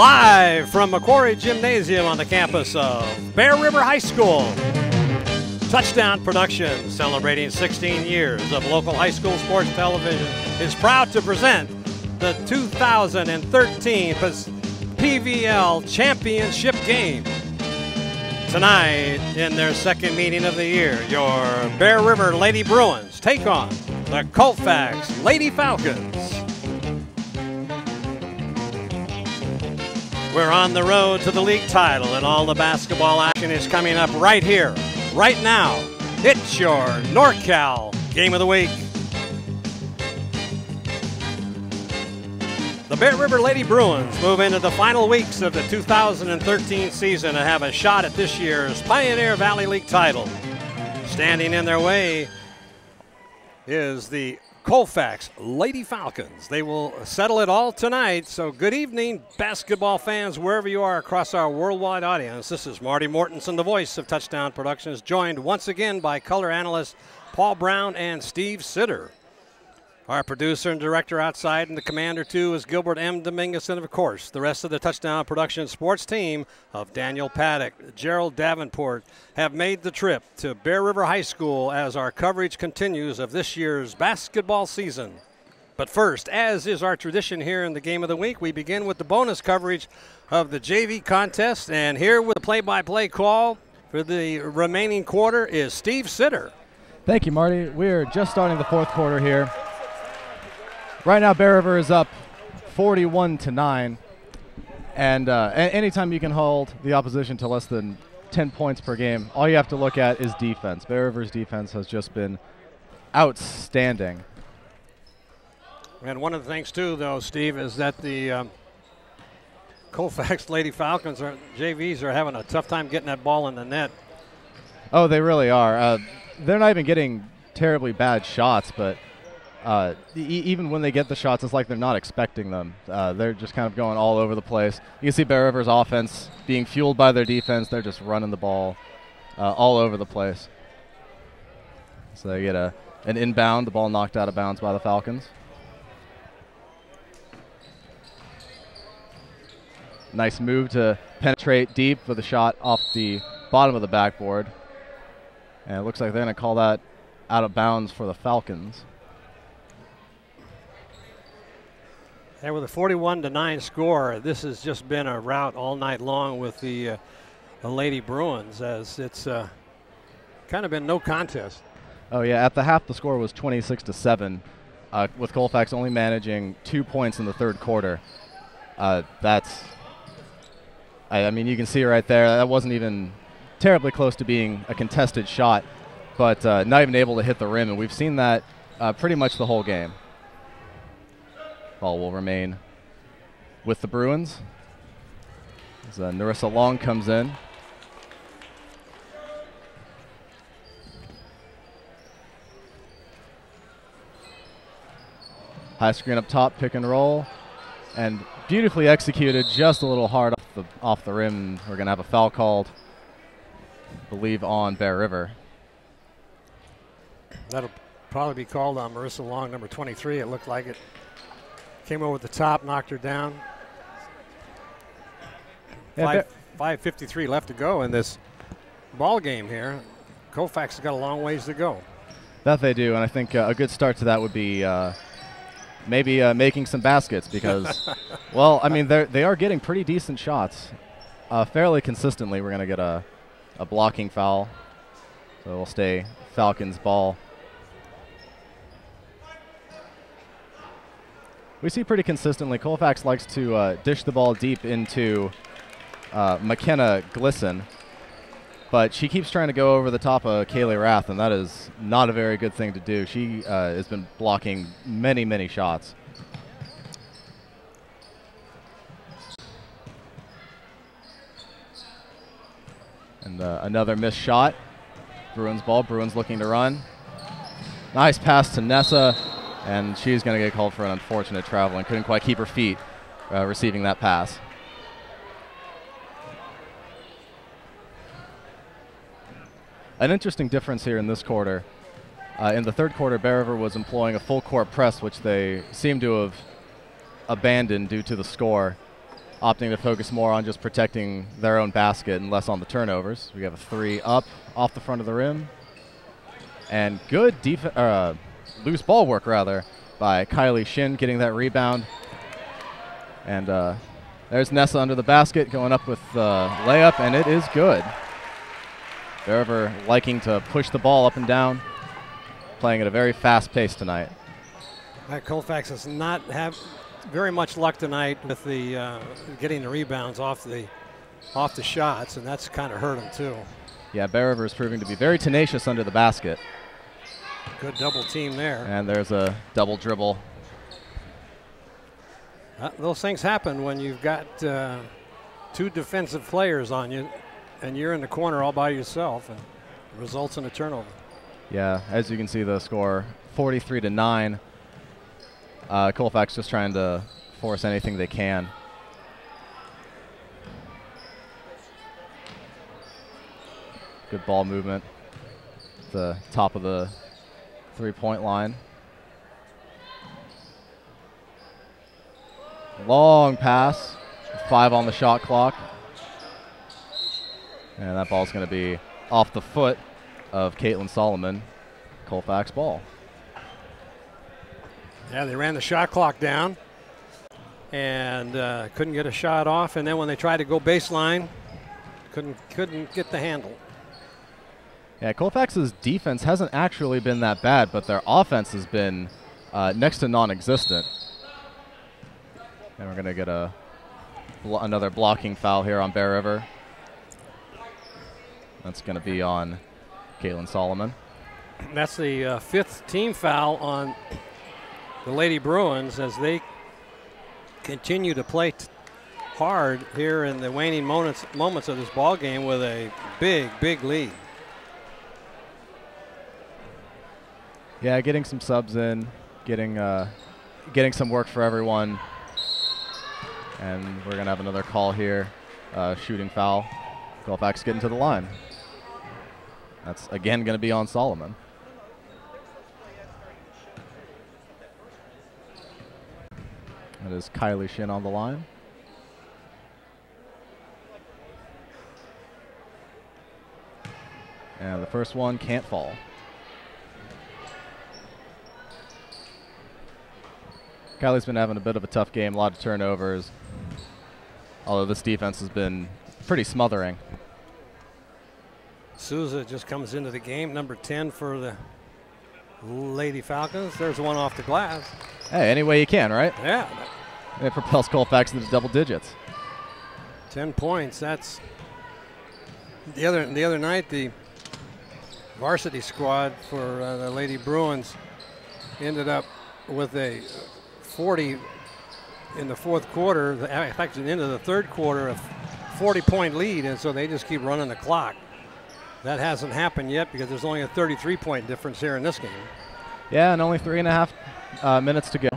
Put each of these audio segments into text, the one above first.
Live from McCrory Gymnasium on the campus of Bear River High School. Touchdown Productions, celebrating 16 years of local high school sports television, is proud to present the 2013 PVL Championship game. Tonight, in their second meeting of the year, your Bear River Lady Bruins take on the Colfax Lady Falcons. We're on the road to the league title, and all the basketball action is coming up right here, right now. It's your NorCal Game of the Week. The Bear River Lady Bruins move into the final weeks of the 2013 season and have a shot at this year's Pioneer Valley League title. Standing in their way is the Colfax Lady Falcons. They will settle it all tonight. So good evening, basketball fans, wherever you are across our worldwide audience. This is Marty Mortensen, the voice of Touchdown Productions, joined once again by color analysts Paul Brown and Steve Sitter. Our producer and director outside in the commander, too, is Gilbert M. Dominguez, and, of course, the rest of the Touchdown Productions sports team of Daniel Paddock, Gerald Davenport have made the trip to Bear River High School as our coverage continues of this year's basketball season. But first, as is our tradition here in the Game of the Week, we begin with the bonus coverage of the JV contest. And here with the play-by-play call for the remaining quarter is Steve Sitter. Thank you, Marty. We're just starting the fourth quarter here. Right now, Bear River is up 41-9, and anytime you can hold the opposition to less than 10 points per game, all you have to look at is defense. Bear River's defense has just been outstanding. And one of the things, too, though, Steve, is that the Colfax Lady Falcons, JVs, are having a tough time getting that ball in the net. Oh, they really are. They're not even getting terribly bad shots, but even when they get the shots, it's like they're not expecting them. They're just kind of going all over the place. You can see Bear River's offense being fueled by their defense. They're just running the ball all over the place. So they get an inbound, the ball knocked out of bounds by the Falcons. Nice move to penetrate deep with a shot off the bottom of the backboard. And it looks like they're going to call that out of bounds for the Falcons. And with a 41-9 score, this has just been a rout all night long with the Lady Bruins, as it's kind of been no contest. Oh yeah, at the half the score was 26-7, with Colfax only managing 2 points in the third quarter. I mean, you can see right there, that wasn't even terribly close to being a contested shot, but not even able to hit the rim, and we've seen that pretty much the whole game. Ball will remain with the Bruins as Narissa Long comes in. High screen up top, pick and roll, and beautifully executed, just a little hard off the rim. We're going to have a foul called, I believe, on Bear River. That'll probably be called on Marissa Long, number 23. It looked like it. Came over the top, knocked her down. 5:53 left to go in this ball game here. Colfax has got a long ways to go. That they do, and I think a good start to that would be maybe making some baskets because, well, I mean, they are getting pretty decent shots fairly consistently. We're going to get a blocking foul, so we'll stay Falcons ball. We see pretty consistently Colfax likes to dish the ball deep into McKenna Glisson, but she keeps trying to go over the top of Kaylee Rath, and that is not a very good thing to do. She has been blocking many, many shots. And another missed shot. Bruins ball. Bruins looking to run. Nice pass to Nessa. And she's going to get called for an unfortunate travel and couldn't quite keep her feet receiving that pass. An interesting difference here in this quarter. In the third quarter, Bear River was employing a full court press, which they seem to have abandoned due to the score. opting to focus more on just protecting their own basket and less on the turnovers. We have a 3 up off the front of the rim. And good loose ball work, rather, by Kylie Shin getting that rebound. And there's Nessa under the basket going up with the layup, and it is good. Bear River liking to push the ball up and down, playing at a very fast pace tonight. Colfax does not have very much luck tonight with the getting the rebounds off the shots, and that's kind of hurt them too. Yeah, Bear River is proving to be very tenacious under the basket. Good double team there. And there's a double dribble. Those things happen when you've got 2 defensive players on you and you're in the corner all by yourself, and it results in a turnover. Yeah, as you can see the score, 43-9. Colfax just trying to force anything they can. Good ball movement. The top of the 3-point line. Long pass, 5 on the shot clock. And that ball's going to be off the foot of Caitlin Solomon. Colfax ball. Yeah, they ran the shot clock down and couldn't get a shot off. And then when they tried to go baseline, couldn't get the handle. Yeah, Colfax's defense hasn't actually been that bad, but their offense has been next to non-existent. And we're going to get another blocking foul here on Bear River. That's going to be on Caitlin Solomon. That's the 5th team foul on the Lady Bruins as they continue to play hard here in the waning moments of this ball game with a big lead. Yeah, getting some subs in, getting some work for everyone. And we're going to have another call here, shooting foul. Colfax getting to the line. That's, again, going to be on Solomon. That is Kylie Shin on the line. And the first one can't fall. Kylie's been having a bit of a tough game, a lot of turnovers, although this defense has been pretty smothering. Souza just comes into the game, number 10 for the Lady Falcons. There's one off the glass. Hey, any way you can, right? Yeah. It propels Colfax into double digits. 10 points. That's the other night. The varsity squad for the Lady Bruins ended up with a 40 in the 4th quarter. In fact, at the end of the 3rd quarter, a 40-point lead, and so they just keep running the clock. That hasn't happened yet because there's only a 33-point difference here in this game. Yeah, and only 3.5 minutes to go.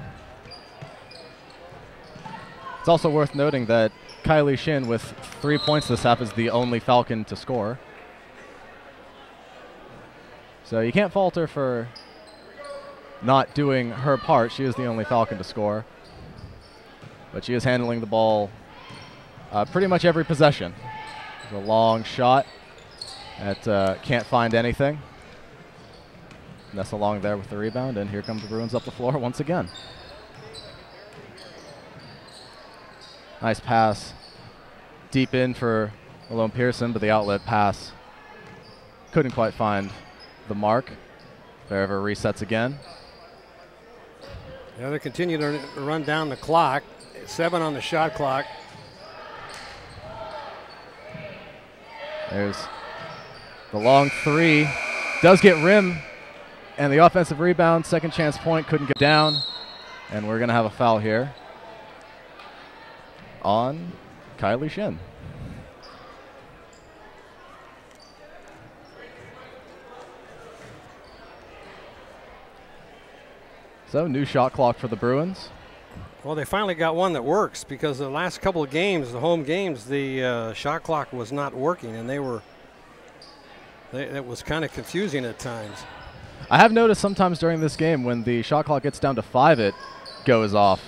It's also worth noting that Kylie Shin, with 3 points this half, is the only Falcon to score. So you can't fault her for not doing her part. She is the only Falcon to score. But she is handling the ball pretty much every possession. There's a long shot that can't find anything. Nessa Long there with the rebound, and here comes the Bruins up the floor once again. Nice pass deep in for Malone Pearson, but the outlet pass couldn't quite find the mark. Bear River resets again. Yeah, they continue to run down the clock. 7 on the shot clock. There's the long 3. Does get rim, and the offensive rebound, second chance point, couldn't get down. And we're going to have a foul here on Kylie Shin. So, new shot clock for the Bruins. Well, they finally got one that works because the last couple of games, the home games, the shot clock was not working, and it was kind of confusing at times. I have noticed sometimes during this game when the shot clock gets down to 5, it goes off.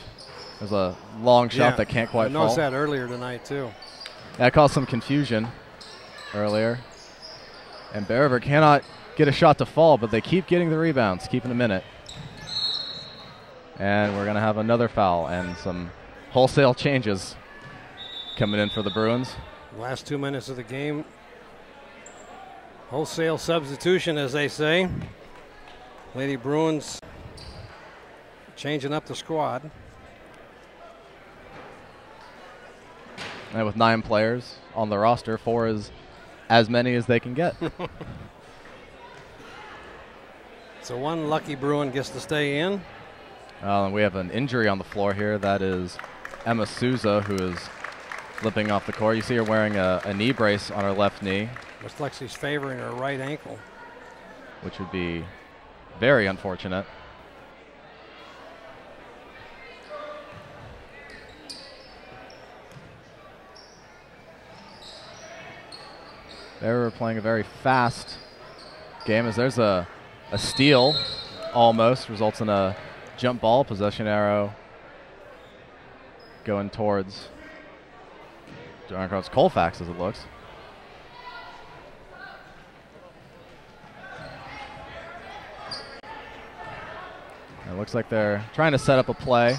There's a long shot that can't quite fall. I noticed that earlier tonight, too. That caused some confusion earlier. And Bear River cannot get a shot to fall, but they keep getting the rebounds, keeping them in it. And we're going to have another foul and some wholesale changes coming in for the Bruins. Last 2 minutes of the game. Wholesale substitution, as they say. Lady Bruins changing up the squad. And with 9 players on the roster, 4 is as many as they can get. So one lucky Bruin gets to stay in. And we have an injury on the floor here. That is Emma Souza, who is limping off the court. You see her wearing a knee brace on her left knee. Looks like she's favoring her right ankle, which would be very unfortunate. They were playing a very fast game as there's a steal almost, results in a jump ball, possession arrow going towards Colfax as it looks. It looks like they're trying to set up a play.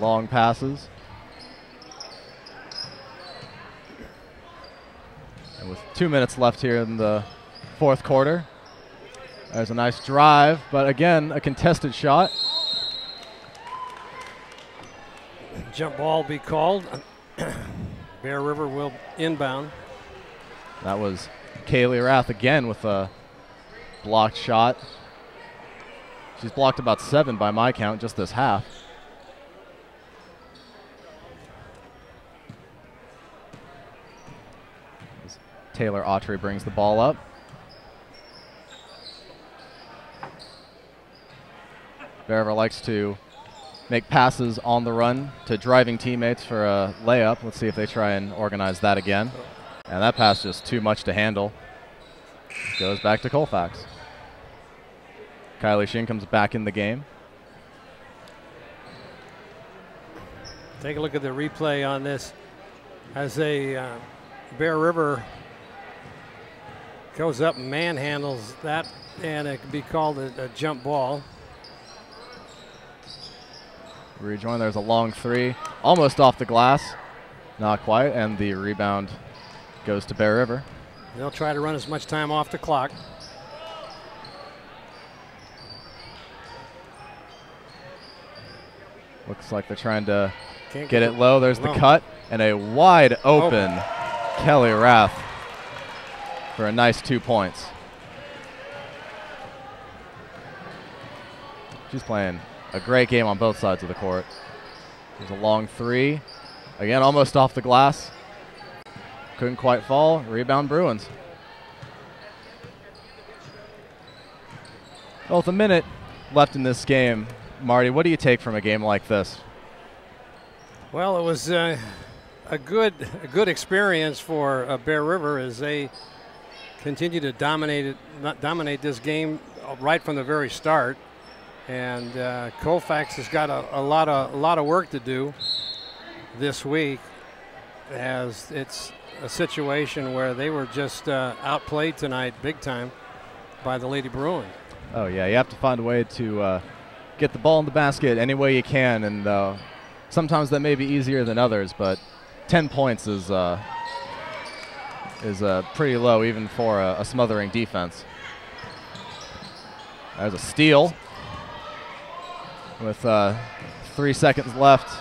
Long passes. And with 2 minutes left here in the fourth quarter, there's a nice drive, but again, a contested shot. Jump ball be called. Bear River will inbound. That was Kaylee Rath again with a blocked shot. She's blocked about 7 by my count just this half. As Taylor Autry brings the ball up. Bear River likes to make passes on the run to driving teammates for a layup. Let's see if they try and organize that again. And that pass just too much to handle. Goes back to Colfax. Kylie Shin comes back in the game. Take a look at the replay on this. As a Bear River goes up and manhandles that, and it can be called a jump ball. Rejoin, there's a long 3, almost off the glass. Not quite, and the rebound goes to Bear River. They'll try to run as much time off the clock. Looks like they're trying to get it low. There's the cut, and a wide open Kelly Rath for a nice 2 points. She's playing a great game on both sides of the court. There's a long 3. Again, almost off the glass. Couldn't quite fall. Rebound Bruins. Well, with a minute left in this game, Marty, what do you take from a game like this? Well, it was a good experience for Bear River as they continue to dominate this game right from the very start. And Colfax has got a lot of work to do this week, as it's a situation where they were just outplayed tonight big time by the Lady Bruins. Oh yeah, you have to find a way to get the ball in the basket any way you can, and sometimes that may be easier than others, but 10 points is pretty low even for a smothering defense. There's a steal with 3 seconds left.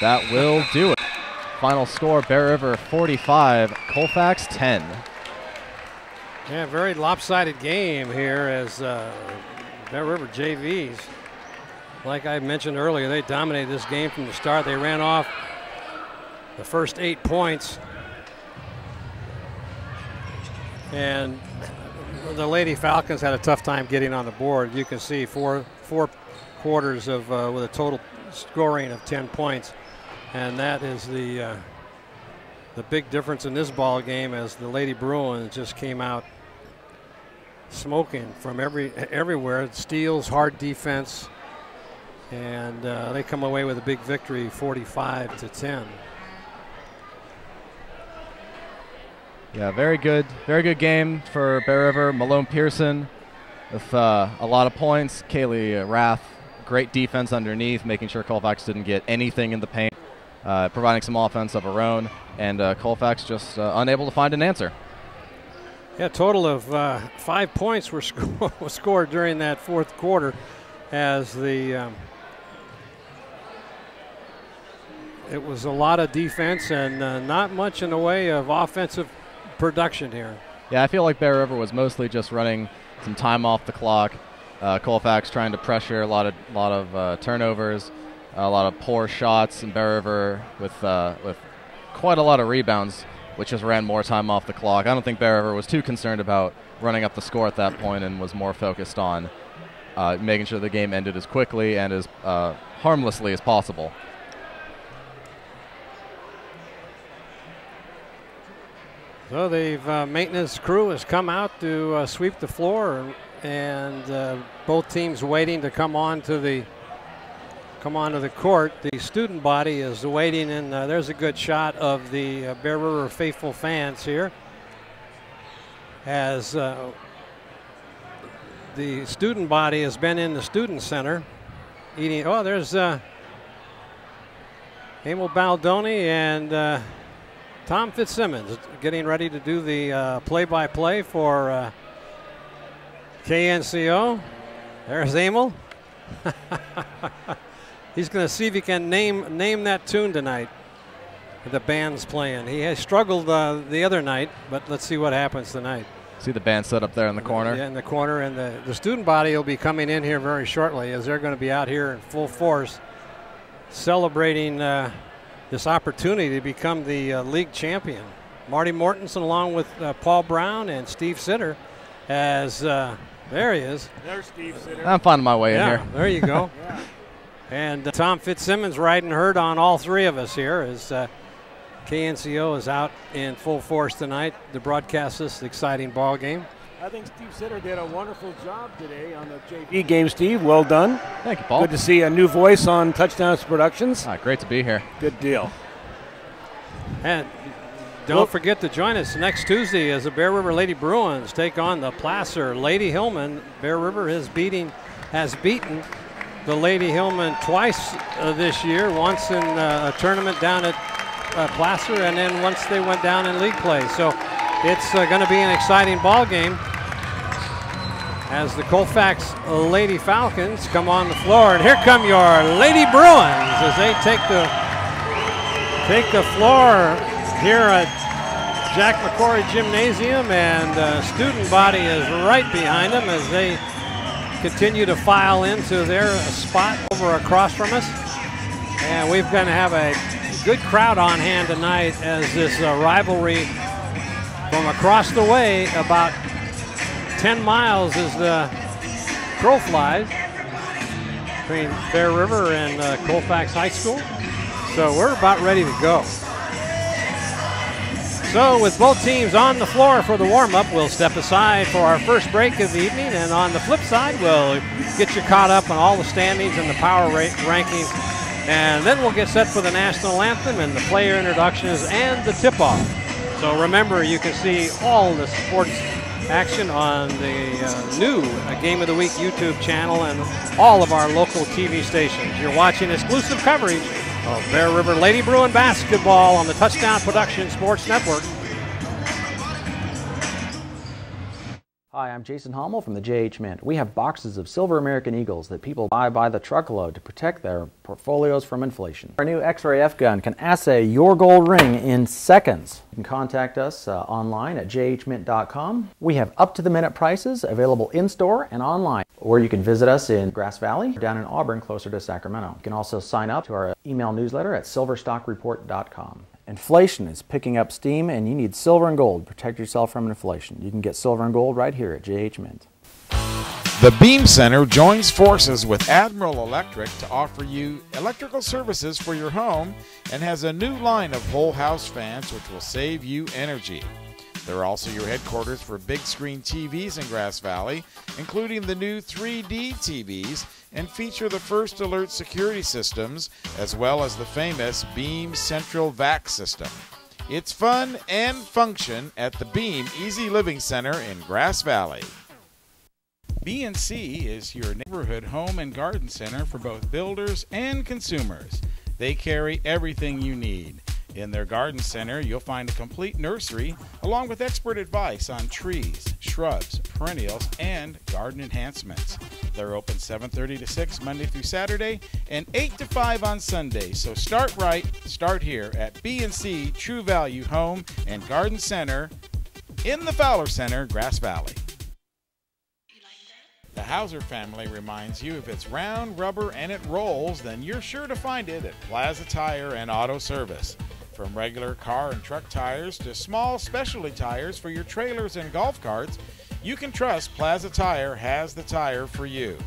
That will do it. Final score, Bear River 45, Colfax 10. Yeah, very lopsided game here as Bear River JVs, like I mentioned earlier, they dominated this game from the start. They ran off the first 8 points, and the Lady Falcons had a tough time getting on the board. You can see four quarters of with a total scoring of 10 points, and that is the big difference in this ball game, as the Lady Bruins just came out smoking from everywhere. Steals, hard defense, and they come away with a big victory, 45-10. Yeah, very good game for Bear River. Malone Pearson with a lot of points. Kaylee Rath, great defense underneath, making sure Colfax didn't get anything in the paint, providing some offense of her own, and Colfax just unable to find an answer. Yeah, total of 5 points were scored during that fourth quarter, as it was a lot of defense and not much in the way of offensive production here. Yeah, I feel like Bear River was mostly just running some time off the clock. Colfax trying to pressure, a lot of turnovers, a lot of poor shots, and Bear River with quite a lot of rebounds, which just ran more time off the clock. I don't think Bear River was too concerned about running up the score at that point and was more focused on making sure the game ended as quickly and as harmlessly as possible. So the maintenance crew has come out to sweep the floor, and both teams waiting to come onto the court. The student body is waiting, and there's a good shot of the Bear River faithful fans here, as the student body has been in the student center eating. Oh, there's Emil Baldoni and Tom Fitzsimmons getting ready to do the play-by-play for KNCO. There's Emil. He's going to see if he can name that tune tonight. The band's playing. He has struggled the other night, but let's see what happens tonight. See the band set up there in the corner? Yeah, in the corner, and the student body will be coming in here very shortly, as they're going to be out here in full force celebrating this opportunity to become the league champion. Marty Mortensen along with Paul Brown and Steve Sitter, as there he is. There's Steve Sitter. I'm finding my way in here. There you go. Yeah. And Tom Fitzsimmons riding herd on all three of us here, as KNCO is out in full force tonight to broadcast this exciting ball game. I think Steve Sitter did a wonderful job today on the JV game, Steve. Well done. Thank you, Paul. Good to see a new voice on Touchdowns Productions. Great to be here. Good deal. And don't forget to join us next Tuesday as the Bear River Lady Bruins take on the Placer Lady Hillman. Bear River has beaten the Lady Hillman twice this year, once in a tournament down at Placer, and then once they went down in league play. So it's going to be an exciting ball game as the Colfax Lady Falcons come on the floor. And here come your Lady Bruins as they take the floor here at Jack McCrory Gymnasium, and the student body is right behind them as they continue to file into their spot over across from us. And we're going to have a good crowd on hand tonight, as this rivalry from across the way, about 10 miles as the crow flies, between Bear River and Colfax High School. So we're about ready to go. So with both teams on the floor for the warm-up, we'll step aside for our first break of the evening, and on the flip side, we'll get you caught up on all the standings and the power rankings, and then we'll get set for the national anthem and the player introductions and the tip-off. So remember, you can see all the sports action on the new Game of the Week YouTube channel and all of our local TV stations. You're watching exclusive coverage of Bear River Lady Bruin basketball on the Touchdown Production Sports Network. Hi, I'm Jason Hommel from the JH Mint. We have boxes of silver American Eagles that people buy by the truckload to protect their portfolios from inflation. Our new X-Ray F-Gun can assay your gold ring in seconds. You can contact us online at jhmint.com. We have up-to-the-minute prices available in-store and online, or you can visit us in Grass Valley, down in Auburn, closer to Sacramento. You can also sign up to our email newsletter at silverstockreport.com. Inflation is picking up steam, and you need silver and gold to protect yourself from inflation. You can get silver and gold right here at JH Mint. The Beam Center joins forces with Admiral Electric to offer you electrical services for your home and has a new line of whole house fans which will save you energy. They're also your headquarters for big screen TVs in Grass Valley, including the new 3D TVs, and feature the First Alert security systems, as well as the famous Beam Central Vac system. It's fun and function at the Beam Easy Living Center in Grass Valley. B&C is your neighborhood home and garden center for both builders and consumers. They carry everything you need. In their garden center, you'll find a complete nursery along with expert advice on trees, shrubs, perennials, and garden enhancements. They're open 7:30 to 6 Monday through Saturday and 8 to 5 on Sunday. So start right, start here at B&C True Value Home and Garden Center in the Fowler Center, Grass Valley. The Hauser family reminds you if it's round, rubber, and it rolls, then you're sure to find it at Plaza Tire and Auto Service. From regular car and truck tires to small specialty tires for your trailers and golf carts, you can trust Plaza Tire has the tire for you.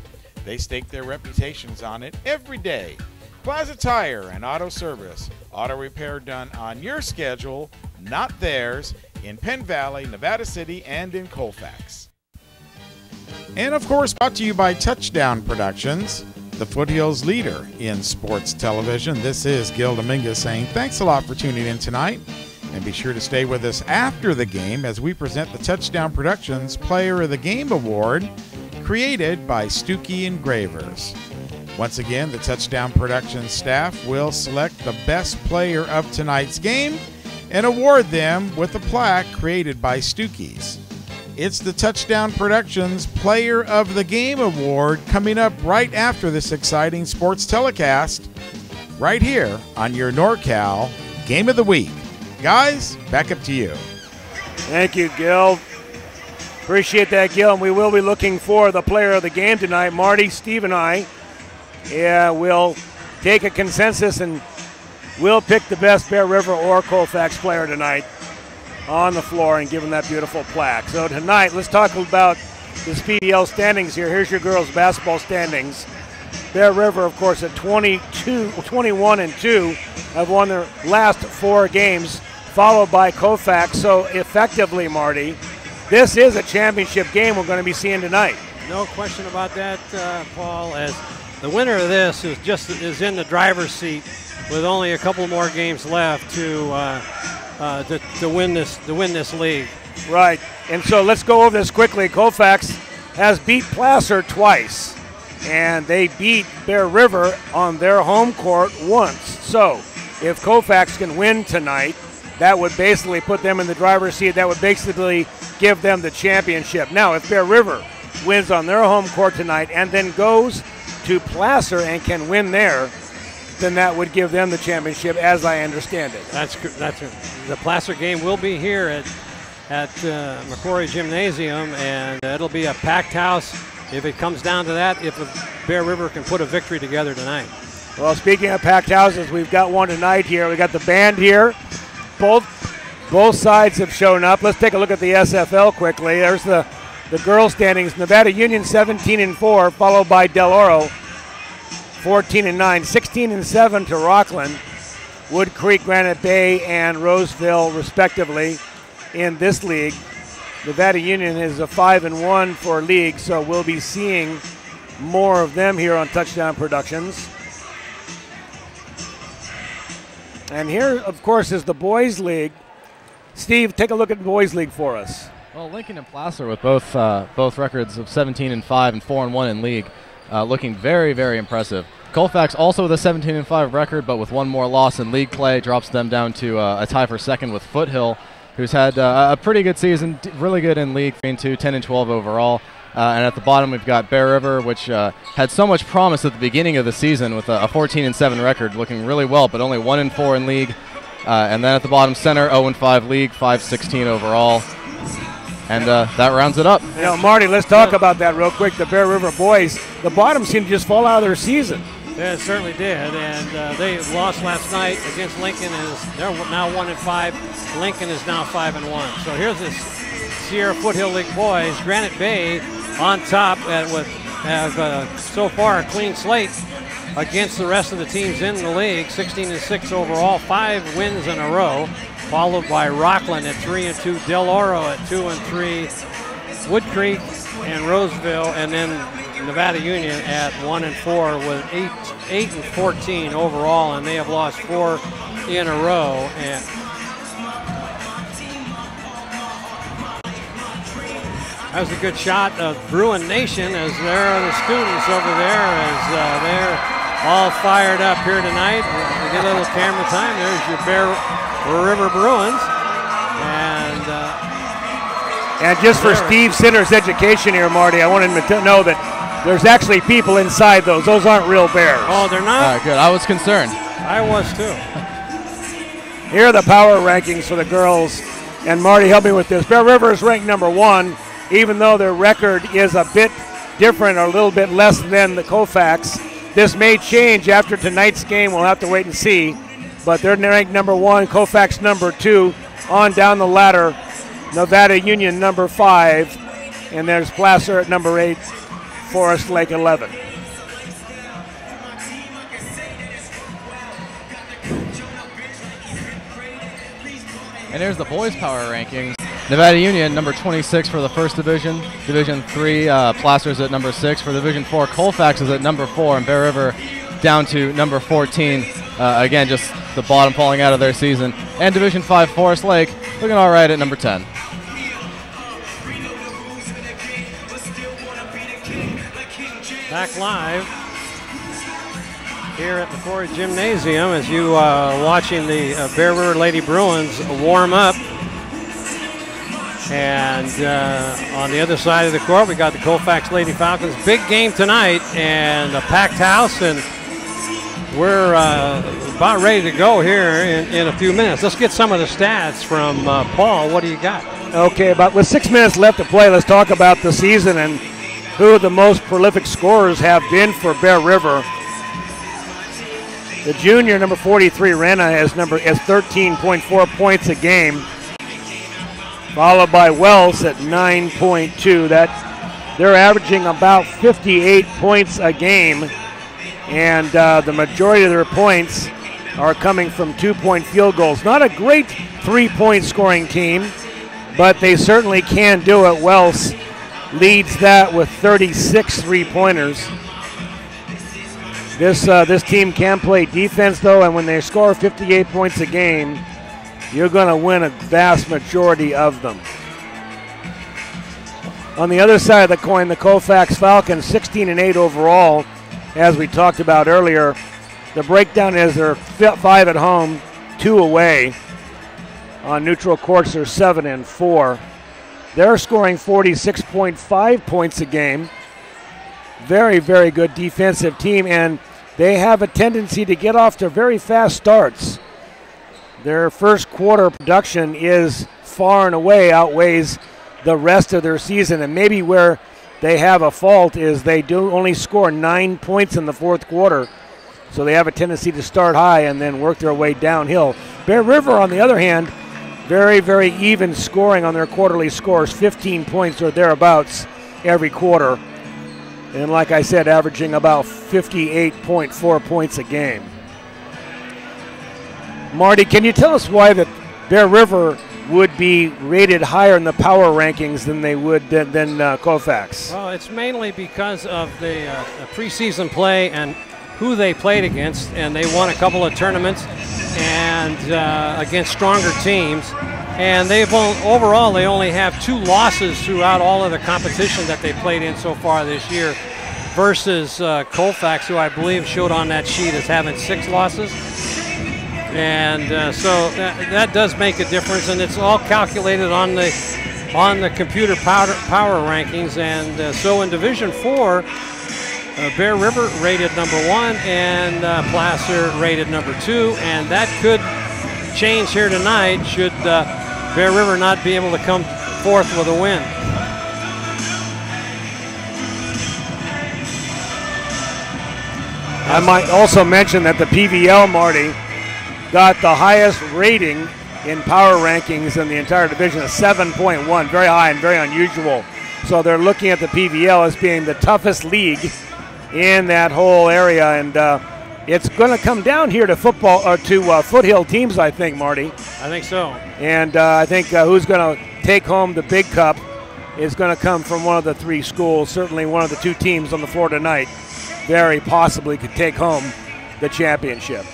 They stake their reputations on it every day. Plaza Tire and Auto Service. Auto repair done on your schedule, not theirs, in Penn Valley, Nevada City, and in Colfax. And of course, brought to you by Touchdown Productions, the Foothills leader in sports television. This is Gil Dominguez saying thanks a lot for tuning in tonight. And be sure to stay with us after the game as we present the Touchdown Productions Player of the Game Award, created by Stuckey Engravers. Once again, the Touchdown Productions staff will select the best player of tonight's game and award them with a plaque created by Stuckey's. It's the Touchdown Productions Player of the Game Award coming up right after this exciting sports telecast right here on your NorCal Game of the Week. Guys, back up to you. Thank you, Gil. Appreciate that, Gil. And we will be looking for the player of the game tonight. Marty, Steve, and I will take a consensus and we'll pick the best Bear River or Colfax player tonight on the floor and give them that beautiful plaque. So tonight, let's talk about the PBL standings here. Here's your girls' basketball standings. Bear River, of course, at 21-2, have won their last 4 games, followed by Colfax. So effectively, Marty, this is a championship game we're going to be seeing tonight. No question about that, Paul, as the winner of this is in the driver's seat with only a couple more games left to win this league. Right, and so let's go over this quickly. Colfax has beat Placer twice, and they beat Bear River on their home court once. So if Colfax can win tonight, that would basically put them in the driver's seat. That would basically give them the championship. Now, if Bear River wins on their home court tonight and then goes to Placer and can win there, then that would give them the championship, as I understand it. That's the Placer game will be here at McCrory Gymnasium, and it'll be a packed house if it comes down to that, if Bear River can put a victory together tonight. Well, speaking of packed houses, we've got one tonight here. We got the band here. Both sides have shown up. Let's take a look at the SFL quickly. There's the girls' standings. Nevada Union 17-4, followed by Del Oro 14-9, 16-7 to Rockland, Wood Creek, Granite Bay, and Roseville, respectively, in this league. Nevada Union is a 5-1 for league, so we'll be seeing more of them here on Touchdown Productions. And here, of course, is the boys' league. Steve, take a look at the boys' league for us. Well, Lincoln and Placer with both records of 17-5 and 4-1 in league. Looking very, very impressive. Colfax also with a 17-5 record, but with one more loss in league play, drops them down to a tie for second with Foothill, who's had a pretty good season, really good in league, 10-12 overall. And at the bottom, we've got Bear River, which had so much promise at the beginning of the season with a 14-7 record, looking really well, but only 1-4 in league. And then at the bottom, Center, 0-5 league, 5-16 overall. And that rounds it up. You know, Marty, let's talk about that real quick. The Bear River boys, the bottom seemed to just fall out of their season. Yeah, it certainly did, and they lost last night against Lincoln. They're now 1-5. Lincoln is now 5-1. So here's this Sierra Foothill League boys. Granite Bay on top have so far a clean slate against the rest of the teams in the league. 16-6 overall, 5 wins in a row. followed by Rockland at 3 and 2, Del Oro at 2 and 3, Wood Creek and Roseville, and then Nevada Union at 1 and 4 with 8 and 14 overall, and they have lost 4 in a row. And that was a good shot of Bruin Nation, as there are the students over there as they're all fired up here tonight. We get a little camera time. There's your Bear River Bruins. And just for Steve Sinner's education here, Marty, I wanted him to know that there's actually people inside those. Those aren't real bears. Oh, they're not? Good. I was concerned. I was too. Here are the power rankings for the girls. And Marty, help me with this. Bear River is ranked number 1, even though their record is a bit different, or a little bit less than the Colfax. This may change after tonight's game. We'll have to wait and see. But they're ranked number 1, Colfax number 2. On down the ladder, Nevada Union number 5. And there's Placer at number 8, Forest Lake 11. And here's the boys' power rankings. Nevada Union, number 26 for the first division. Division 3, Placer's at number 6. For Division 4, Colfax is at number 4, and Bear River down to number 14. Again, just the bottom falling out of their season. And Division 5, Forest Lake, looking all right at number 10. Back live here at McCrory Gymnasium as you watching the Bear River Lady Bruins warm up. And on the other side of the court, we got the Colfax Lady Falcons. Big game tonight and a packed house, and we're about ready to go here in a few minutes. Let's get some of the stats from Paul. What do you got? Okay, with 6 minutes left to play, let's talk about the season and who the most prolific scorers have been for Bear River. The junior, number 43, Rena, has 13.4 points a game, followed by Wells at 9.2. They're averaging about 58 points a game, and the majority of their points are coming from 2-point field goals. Not a great 3-point scoring team, but they certainly can do it. Wells leads that with 36 3-pointers. This team can play defense, though, and when they score 58 points a game, you're going to win a vast majority of them. On the other side of the coin, the Colfax Falcons, 16-8 overall, as we talked about earlier. The breakdown is they're 5 at home, 2 away. On neutral courts, they're 7-4. They're scoring 46.5 points a game. Very, very good defensive team, and they have a tendency to get off to very fast starts. Their first quarter production is far and away outweighs the rest of their season, and maybe where they have a fault is they do only score 9 points in the fourth quarter, so they have a tendency to start high and then work their way downhill. Bear River, on the other hand, very, very even scoring on their quarterly scores, 15 points or thereabouts every quarter, and like I said, averaging about 58.4 points a game. Marty, can you tell us why that Bear River would be rated higher in the power rankings than they would than Colfax? Well, it's mainly because of the preseason play and who they played against, and they won a couple of tournaments and against stronger teams. And overall they only have 2 losses throughout all of the competition that they played in so far this year, versus Colfax, who I believe showed on that sheet as having 6 losses. And so that does make a difference, and it's all calculated on the computer power rankings. And so in Division 4, Bear River rated number 1 and Placer rated number 2, and that could change here tonight should Bear River not be able to come forth with a win. I might also mention that the PVL, Marty, got the highest rating in power rankings in the entire division, a 7.1, very high and very unusual. So they're looking at the PVL as being the toughest league in that whole area, and It's going to come down here to football or to foothill teams, I think, Marty. I think so. And I think who's going to take home the big cup is going to come from one of the three schools. Certainly one of the two teams on the floor tonight very possibly could take home the championship.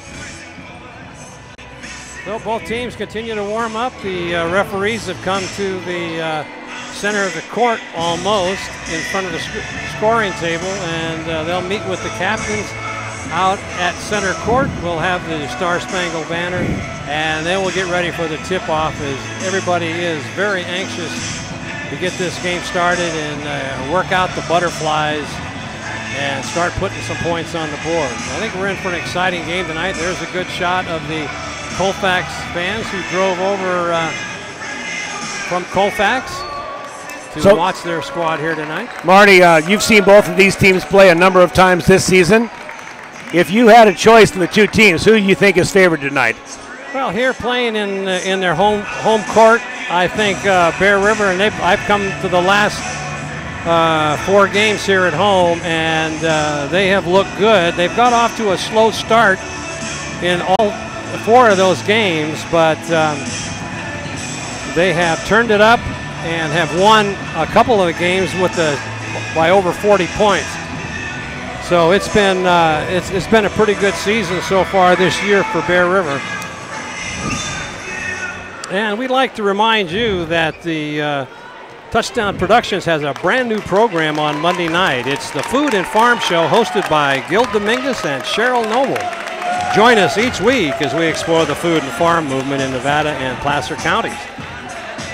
So both teams continue to warm up. The referees have come to the center of the court almost in front of the scoring table, and they'll meet with the captains out at center court. We'll have the Star Spangled Banner, and then we'll get ready for the tip-off as everybody is very anxious to get this game started and work out the butterflies and start putting some points on the board. I think we're in for an exciting game tonight. There's a good shot of the Colfax fans who drove over from Colfax to watch their squad here tonight. Marty, you've seen both of these teams play a number of times this season. If you had a choice in the two teams, who do you think is favored tonight? Well, here playing in their home court, I think Bear River, and I've come to the last 4 games here at home, and they have looked good. They've got off to a slow start in all 4 of those games, but they have turned it up and have won a couple of the games by over 40 points. So it's been a pretty good season so far this year for Bear River. And we'd like to remind you that the Touchdown Productions has a brand new program on Monday night. It's the Food and Farm Show hosted by Gil Dominguez and Cheryl Noble. Join us each week as we explore the food and farm movement in Nevada and Placer counties.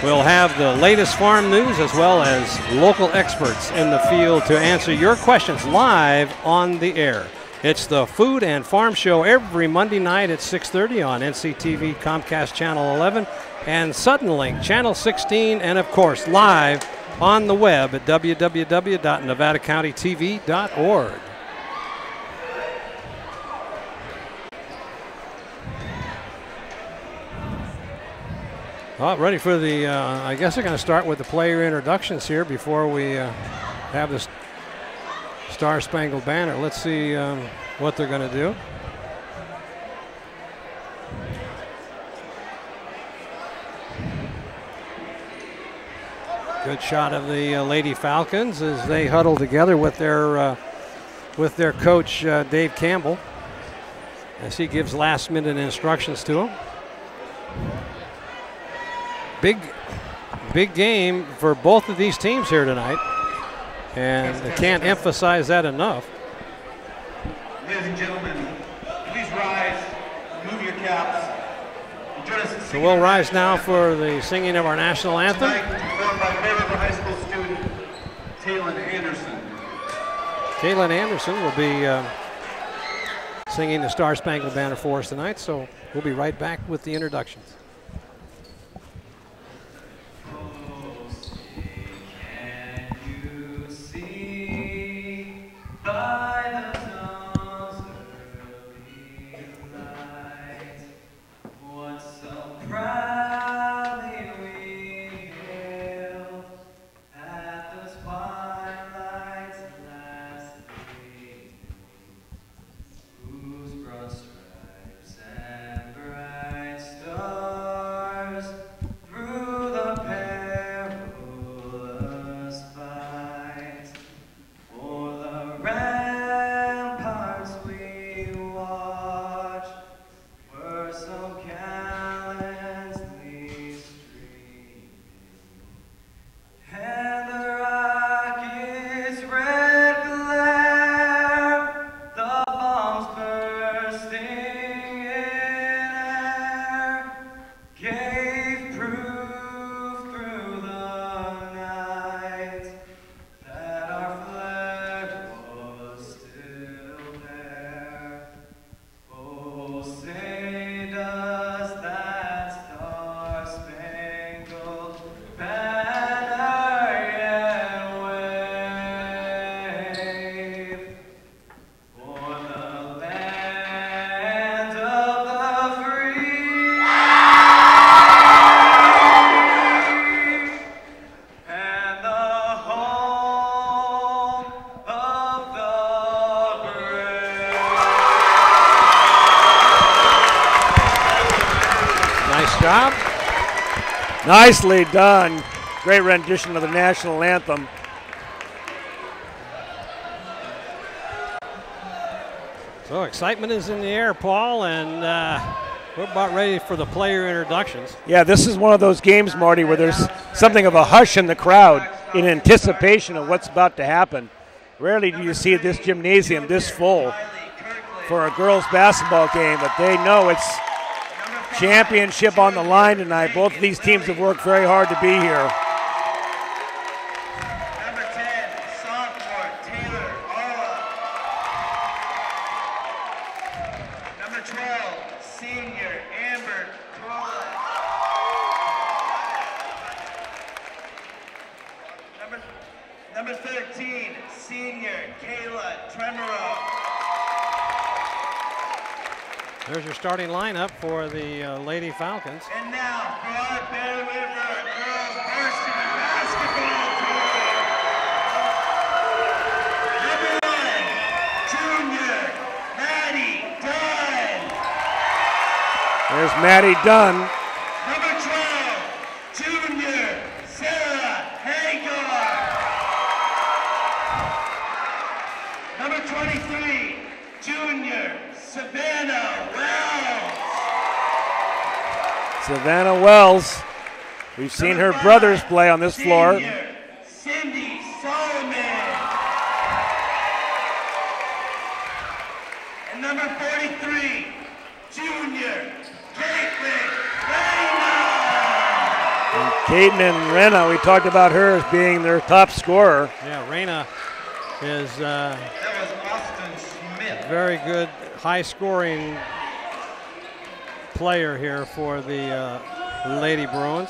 We'll have the latest farm news as well as local experts in the field to answer your questions live on the air. It's the Food and Farm Show every Monday night at 6:30 on NCTV Comcast Channel 11 and Suddenlink Channel 16, and of course live on the web at www.nevadacountytv.org. Ready for the, I guess they're going to start with the player introductions here before we have this Star Spangled Banner. Let's see what they're going to do. Good shot of the Lady Falcons as they huddle together with their coach Dave Campbell as he gives last-minute instructions to them. Big game for both of these teams here tonight, and I can't emphasize that enough. Ladies and gentlemen, please rise, remove your caps. So we'll rise now for the singing of our national anthem. Performed by Bear River High School student Taylon Anderson. Taylon Anderson will be singing the Star Spangled Banner for us tonight, so we'll be right back with the introductions. By the dawn's early light, what so proudly we hailed at the twilight's last gleaming, whose broad stripes and bright stars job. Nicely done. Great rendition of the national anthem. So excitement is in the air, Paul, and we're about ready for the player introductions. Yeah, this is one of those games, Marty, where there's something of a hush in the crowd in anticipation of what's about to happen. Rarely do you see this gymnasium this full for a girls' basketball game, but they know it's championship on the line tonight. Both of these teams have worked very hard to be here. Number 10, sophomore Taylor Ola. Number 12, senior Amber Trolla. Number 13, senior Kayla Tremoro. There's your starting lineup for the Lady Falcons. And now for our Bear River girls varsity basketball team. Number 1, junior Maddie Dunn. There's Maddie Dunn. Number 12, junior Sarah Hagar. Number 23, junior Savannah Wells. Savannah Wells. We've seen her brothers play on this floor. Senior Cindy Solomon. And number 43, junior Caitlin Reyna. Caitlin Reyna, we talked about her as being their top scorer. Yeah, Reyna is That was Austin Smith. very good, high-scoring player here for the Lady Bruins.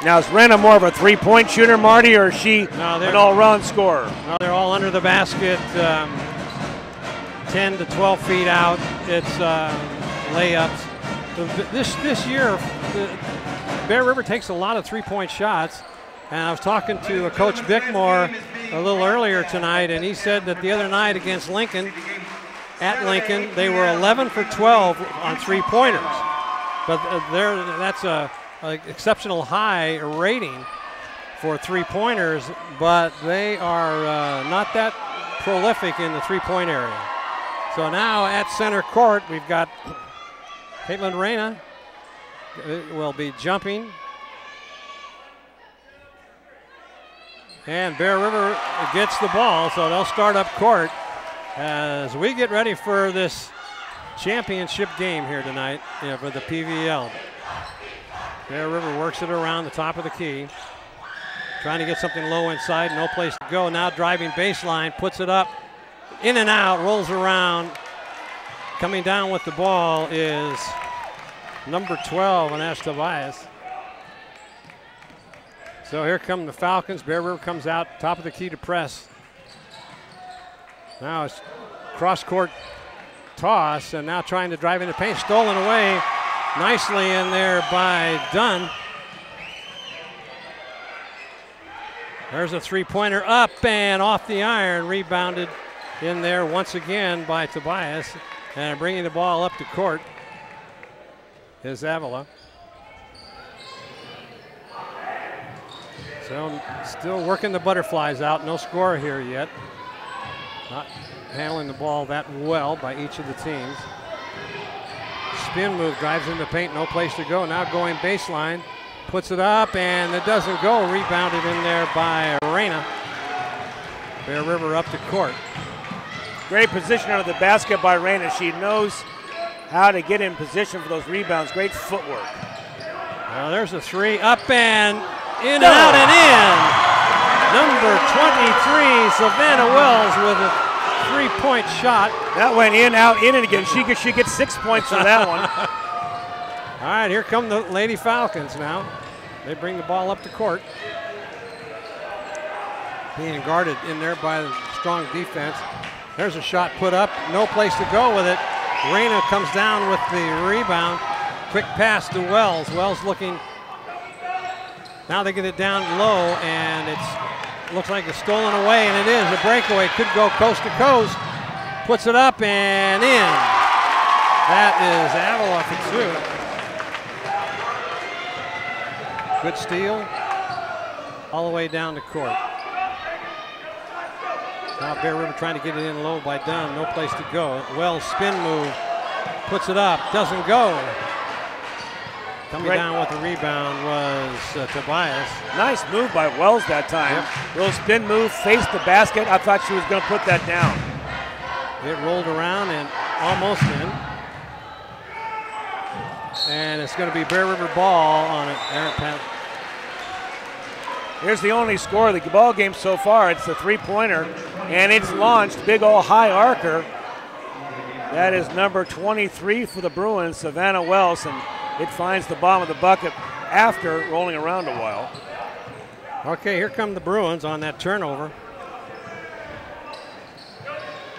Now, is Reyna more of a three-point shooter, Marty, or is she No, an all-round scorer? Well, they're all under the basket, 10 to 12 feet out. It's layups. This year, Bear River takes a lot of three-point shots. And I was talking to Coach Bickmore a little earlier tonight, and he said that the other night against Lincoln, at Lincoln, they were 11 for 12 on three-pointers. But that's a exceptional high rating for three-pointers, but they are not that prolific in the three-point area. So now at center court, we've got Caitlin Reyna will be jumping. And Bear River gets the ball, so they'll start up court as we get ready for this championship game here tonight for the PVL. Bear River works it around the top of the key, trying to get something low inside, no place to go. Now driving baseline, puts it up, in and out, rolls around. Coming down with the ball is number 12, and that's Tobias. So here come the Falcons. Bear River comes out, top of the key to press. Now it's cross-court toss, and now trying to drive into paint. Stolen away nicely in there by Dunn. There's a three-pointer up and off the iron. Rebounded in there once again by Tobias. And bringing the ball up to court is Avila. So still working the butterflies out. No score here yet. Not handling the ball that well by each of the teams. Spin move, drives in the paint, no place to go. Now going baseline, puts it up, and it doesn't go. Rebounded in there by Reyna. Bear River up to court. Great position under the basket by Reyna. She knows how to get in position for those rebounds. Great footwork. Now there's a three, up and in and out and in. Number 23, Savannah Wells with a three-point shot. That went in, out, in, and again. She gets 6 points for that one. All right, here come the Lady Falcons now. They bring the ball up to court. Being guarded in there by the strong defense. There's a shot put up, no place to go with it. Reyna comes down with the rebound. Quick pass to Wells. Wells looking. Now they get it down low, and it looks like it's stolen away, and it is a breakaway. Could go coast to coast. Puts it up and in. That is Avila for two. Good steal. All the way down the court. Now Bear River trying to get it in low by Dunn. No place to go. Wells spin move. Puts it up. Doesn't go. Coming down with the rebound was Tobias. Nice move by Wells that time. Yep. Little spin move, faced the basket. I thought she was going to put that down. It rolled around and almost in. And it's going to be Bear River ball on it. Aaron Pat. Here's the only score of the ball game so far. It's the three-pointer, and it's launched. Big ol' high arcer. That is number 23 for the Bruins, Savannah Wells, and it finds the bottom of the bucket after rolling around a while. Okay, here come the Bruins on that turnover.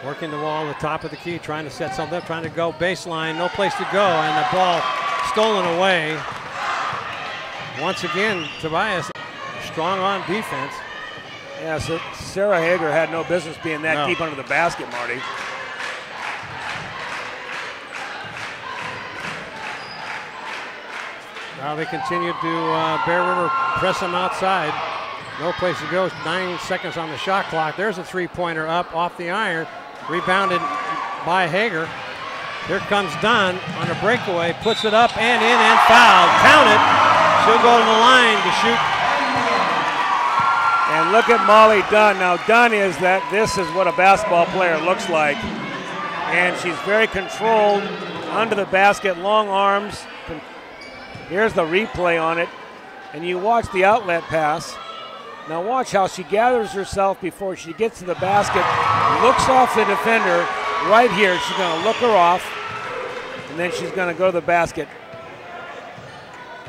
Working the wall, the top of the key, trying to set something up, trying to go baseline, no place to go, and the ball stolen away. Once again, Tobias strong on defense. Yeah, so Sarah Hager had no business being that deep under the basket, Marty. Now they continue to Bear River press them outside. No place to go. 9 seconds on the shot clock. There's a three-pointer up off the iron. Rebounded by Hager. Here comes Dunn on a breakaway. Puts it up and in and fouled. Count it. She'll go to the line to shoot. And look at Molly Dunn. Now Dunn is that. This is what a basketball player looks like. And she's very controlled under the basket, long arms. Here's the replay on it. And you watch the outlet pass. Now watch how she gathers herself before she gets to the basket, looks off the defender right here. She's going to look her off, and then she's going to go to the basket.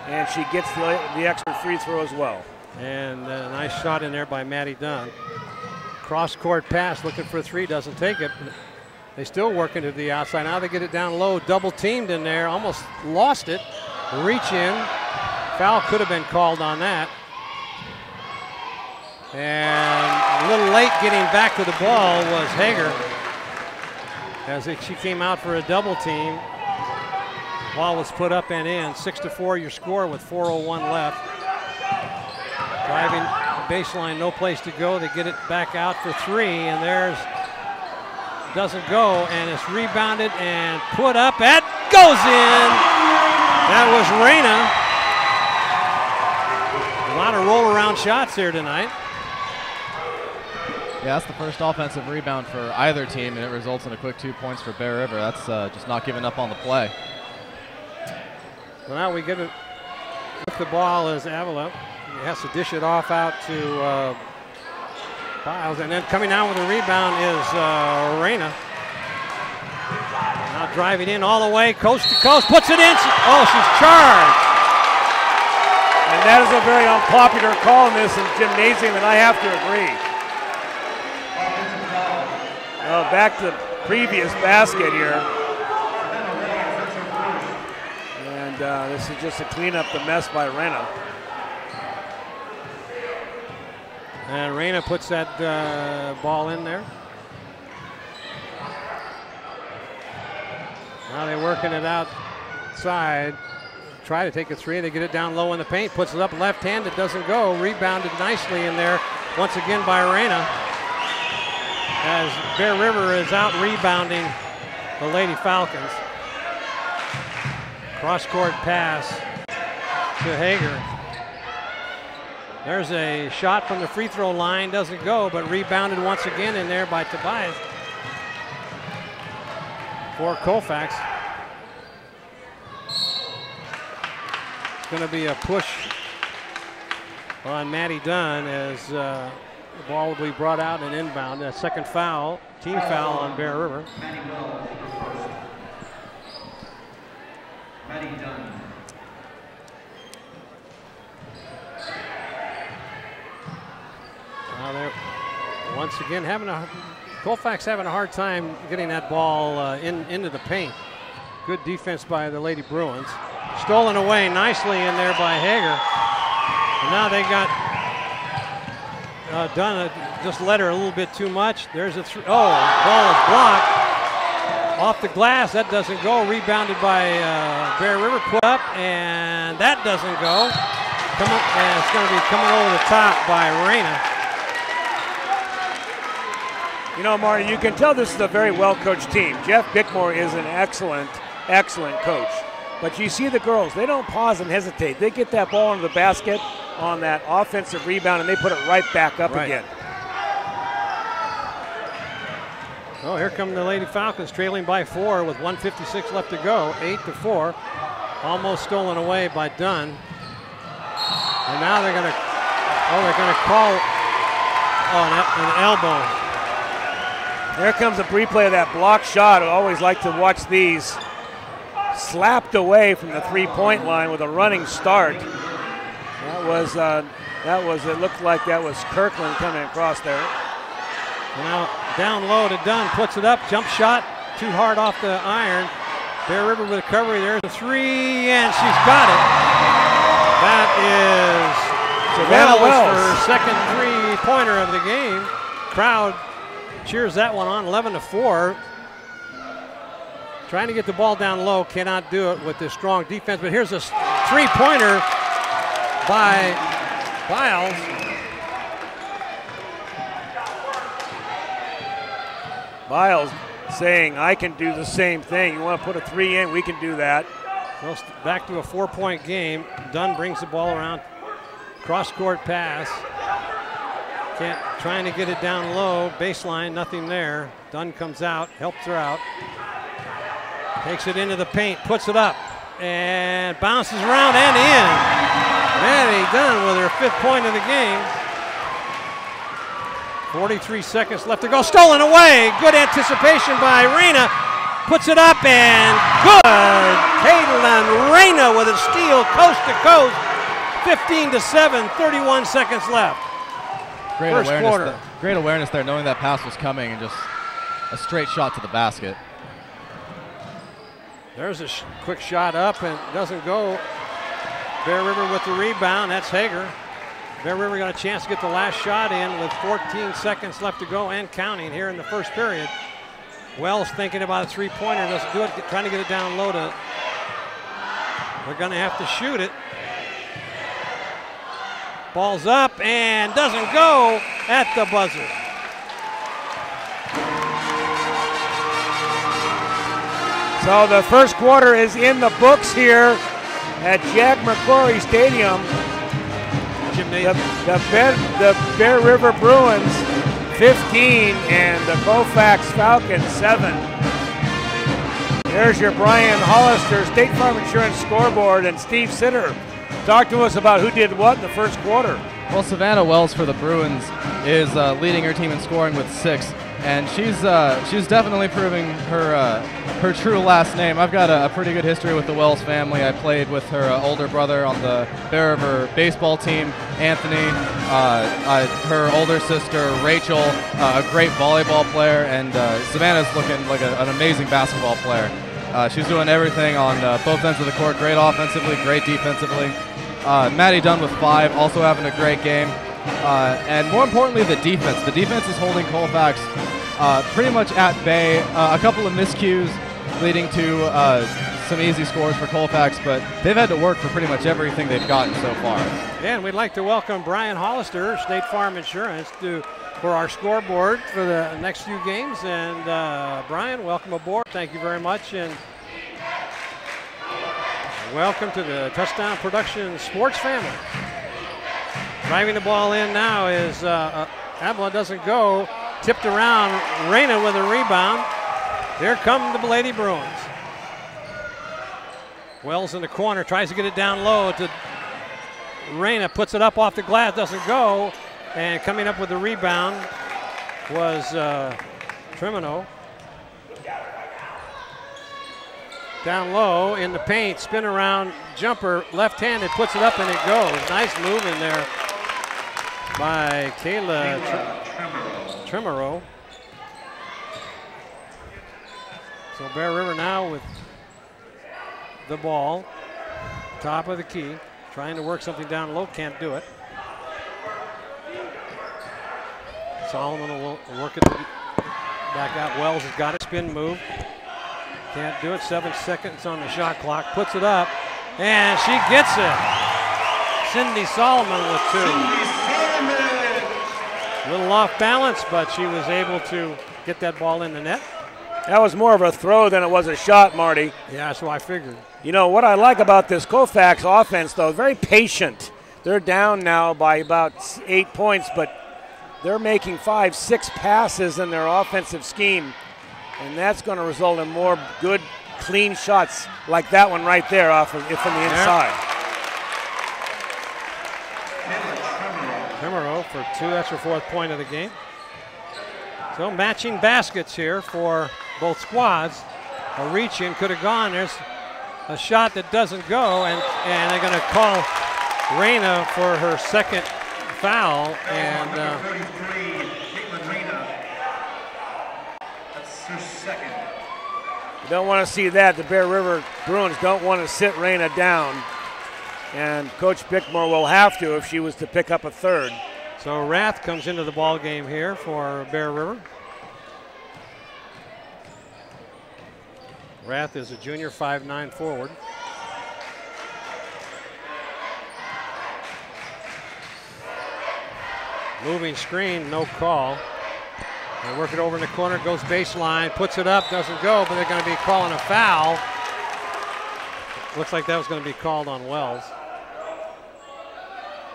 And she gets the extra free throw as well. And a nice shot in there by Maddie Dunn. Cross-court pass, looking for a three, doesn't take it. They still working to the outside. Now they get it down low, double-teamed in there, almost lost it. Reach in. Foul could have been called on that. And a little late getting back to the ball was Hager as she came out for a double team. Ball was put up and in. 6-4 your score with 4:01 left. Driving baseline, no place to go. They get it back out for three, and there's doesn't go, and it's rebounded and put up. That goes in. That was Reyna. A lot of roll around shots here tonight. Yeah, that's the first offensive rebound for either team, and it results in a quick 2 points for Bear River. That's just not giving up on the play. Well, now we get it with the ball as Avila. He has to dish it off out to Piles, and then coming down with the rebound is Reyna. Now driving in all the way, coast to coast, puts it in. Oh, she's charged. And that is a very unpopular call in this gymnasium, and I have to agree. Back to the previous basket here. And this is just to clean up the mess by Reyna. And Reyna puts that ball in there. Now they're working it outside. Try to take a three. They get it down low in the paint. Puts it up left-handed. Doesn't go. Rebounded nicely in there once again by Reyna. As Bear River is out rebounding the Lady Falcons. Cross-court pass to Hager. There's a shot from the free throw line, doesn't go, but rebounded once again in there by Tobias for Colfax. It's going to be a push on Maddie Dunn as the ball will be brought out and inbound. A second foul, team foul on Bear River. Maddie Dunn. Now they're once again Colfax having a hard time getting that ball into the paint. Good defense by the Lady Bruins. Stolen away nicely in there by Hager. And now they got Dunn just let her a little bit too much. There's a ball is blocked off the glass. That doesn't go. Rebounded by Bear River. Put up, and that doesn't go. it's going to be coming over the top by Reyna. You know, Marty, you can tell this is a very well-coached team. Jeff Bickmore is an excellent, excellent coach. But you see the girls, they don't pause and hesitate. They get that ball into the basket on that offensive rebound, and they put it right back up again. Oh, here come the Lady Falcons trailing by 4 with 1:56 left to go, 8-4. Almost stolen away by Dunn. And now they're going to call an elbow. There comes a replay of that block shot. I always like to watch these. Slapped away from the three-point line with a running start. It looked like that was Kirkland coming across there. Now down low to Dunn, puts it up, jump shot, too hard off the iron. Bear River with a recovery, there's a three, and she's got it. That is Savannah Wells for her second three-pointer of the game. Crowd cheers that one on, 11-4. Trying to get the ball down low, cannot do it with this strong defense, but here's a three-pointer by Biles. Biles saying, I can do the same thing. You want to put a three in, we can do that. Well, back to a 4-point game. Dunn brings the ball around. Cross-court pass. Trying to get it down low. Baseline, nothing there. Dunn comes out, helps her out. Takes it into the paint, puts it up, and bounces around and in. Maddie Dunn with her 5th point of the game. 43 seconds left to go. Stolen away. Good anticipation by Reyna. Puts it up and good. Caitlin Reyna with a steal coast to coast. 15-7, 31 seconds left. First quarter. Great awareness there, knowing that pass was coming and just a straight shot to the basket. There's a quick shot up and doesn't go. Bear River with the rebound. That's Hager. Bear River got a chance to get the last shot in with 14 seconds left to go and counting here in the first period. Wells thinking about a three-pointer, doesn't do it, trying to get it down low to. They're going to have to shoot it. Ball's up and doesn't go at the buzzer. So the first quarter is in the books here at Jack McCrory Stadium. The Bear River Bruins 15 and the Colfax Falcons 7. There's your Brian Hollister State Farm Insurance scoreboard, and Steve Sitter. Talk to us about who did what in the first quarter. Well, Savannah Wells for the Bruins is leading her team in scoring with 6, and she's definitely proving her true last name. I've got a pretty good history with the Wells family. I played with her older brother on the Bear River baseball team, Anthony, her older sister, Rachel, a great volleyball player, and Savannah's looking like an amazing basketball player. She's doing everything on both ends of the court, great offensively, great defensively. Maddie Dunn with 5, also having a great game. And more importantly, the defense. The defense is holding Colfax pretty much at bay. A couple of miscues leading to some easy scores for Colfax, but they've had to work for pretty much everything they've gotten so far. And we'd like to welcome Brian Hollister, State Farm Insurance, for our scoreboard for the next few games. And Brian, welcome aboard. Thank you very much. And welcome to the Touchdown Production Sports family. Driving the ball in now is Abla, doesn't go. Tipped around, Reyna with a rebound. Here come the Lady Bruins. Wells in the corner, tries to get it down low to Reyna, puts it up off the glass, doesn't go. And coming up with the rebound was Tremino. Down low in the paint, spin around, jumper, left-handed, puts it up and it goes. Nice move in there by Kayla Tremero. So Bear River now with the ball, top of the key, trying to work something down low, can't do it. Solomon will work it back out. Wells has got it, spin move. Can't do it, 7 seconds on the shot clock, puts it up, and she gets it. Cindy Solomon with 2. A little off balance, but she was able to get that ball in the net. That was more of a throw than it was a shot, Marty. Yeah, that's what I figured. You know, what I like about this Colfax offense, though, very patient. They're down now by about 8 points, but they're making 5, 6 passes in their offensive scheme, and that's going to result in more good, clean shots like that one right there off of, from the inside. Hemero for 2. That's her 4th point of the game. So matching baskets here for both squads. A reach in could have gone. There's a shot that doesn't go, and they're going to call Reyna for her 2nd foul. And That's her 2nd. You don't want to see that. The Bear River Bruins don't want to sit Reyna down, and Coach Bickmore will have to if she was to pick up a 3rd. so Rath comes into the ball game here for Bear River. Rath is a junior 5'9" forward. Moving screen, no call. They work it over in the corner, goes baseline, puts it up, doesn't go, but they're going to be calling a foul. Looks like that was going to be called on Wells.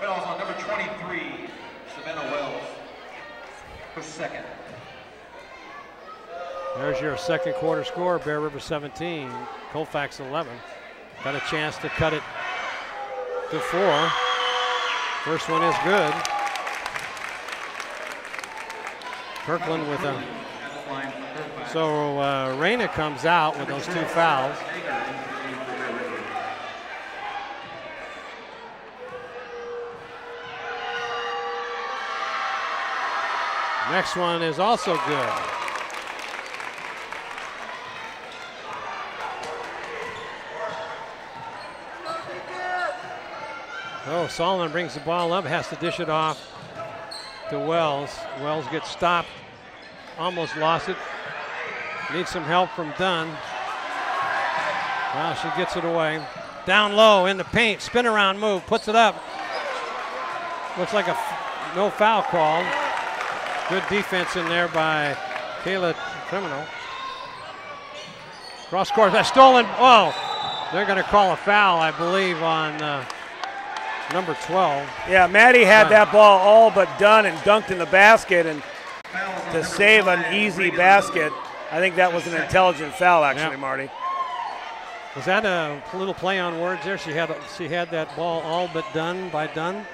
Fouls on number 23, Savannah Wells, her 2nd. There's your 2nd quarter score. Bear River 17, Colfax 11. Got a chance to cut it to 4. First one is good. Kirkland with a. So Reyna comes out with those 2 fouls. Next one is also good. Oh, Solomon brings the ball up, has to dish it off to Wells. Wells gets stopped, almost lost it. Needs some help from Dunn. Well, she gets it away. Down low in the paint, spin around move, puts it up. Looks like no foul called. Good defense in there by Kayla Criminal. Cross court, that's stolen. Oh, they're going to call a foul, I believe, on number 12. Yeah, Maddie had that ball all but done and dunked in the basket, and to save an easy basket, I think that was an intelligent foul, actually, Marty. Was that a little play on words there? She had that ball all but done by Dunn.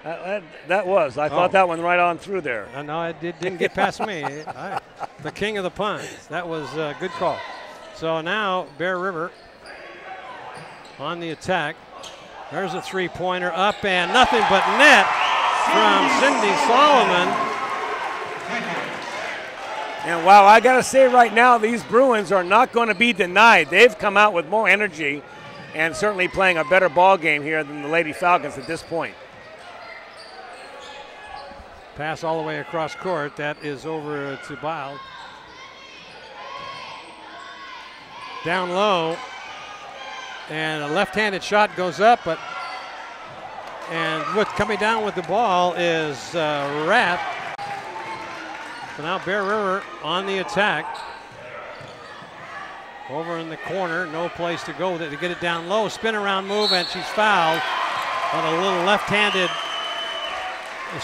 That was. I thought that one right on through there. No, it didn't get past me. The king of the puns. That was a good call. So now Bear River on the attack. There's a 3-pointer up and nothing but net from Cindy Solomon. And wow, I got to say right now, these Bruins are not going to be denied. They've come out with more energy and certainly playing a better ball game here than the Lady Falcons at this point. Pass all the way across court. That is over to Bile. Down low. And a left-handed shot goes up, and coming down with the ball is Rath. So now Bear River on the attack. Over in the corner, no place to go with it. To get it down low, spin around move, and she's fouled on a little left-handed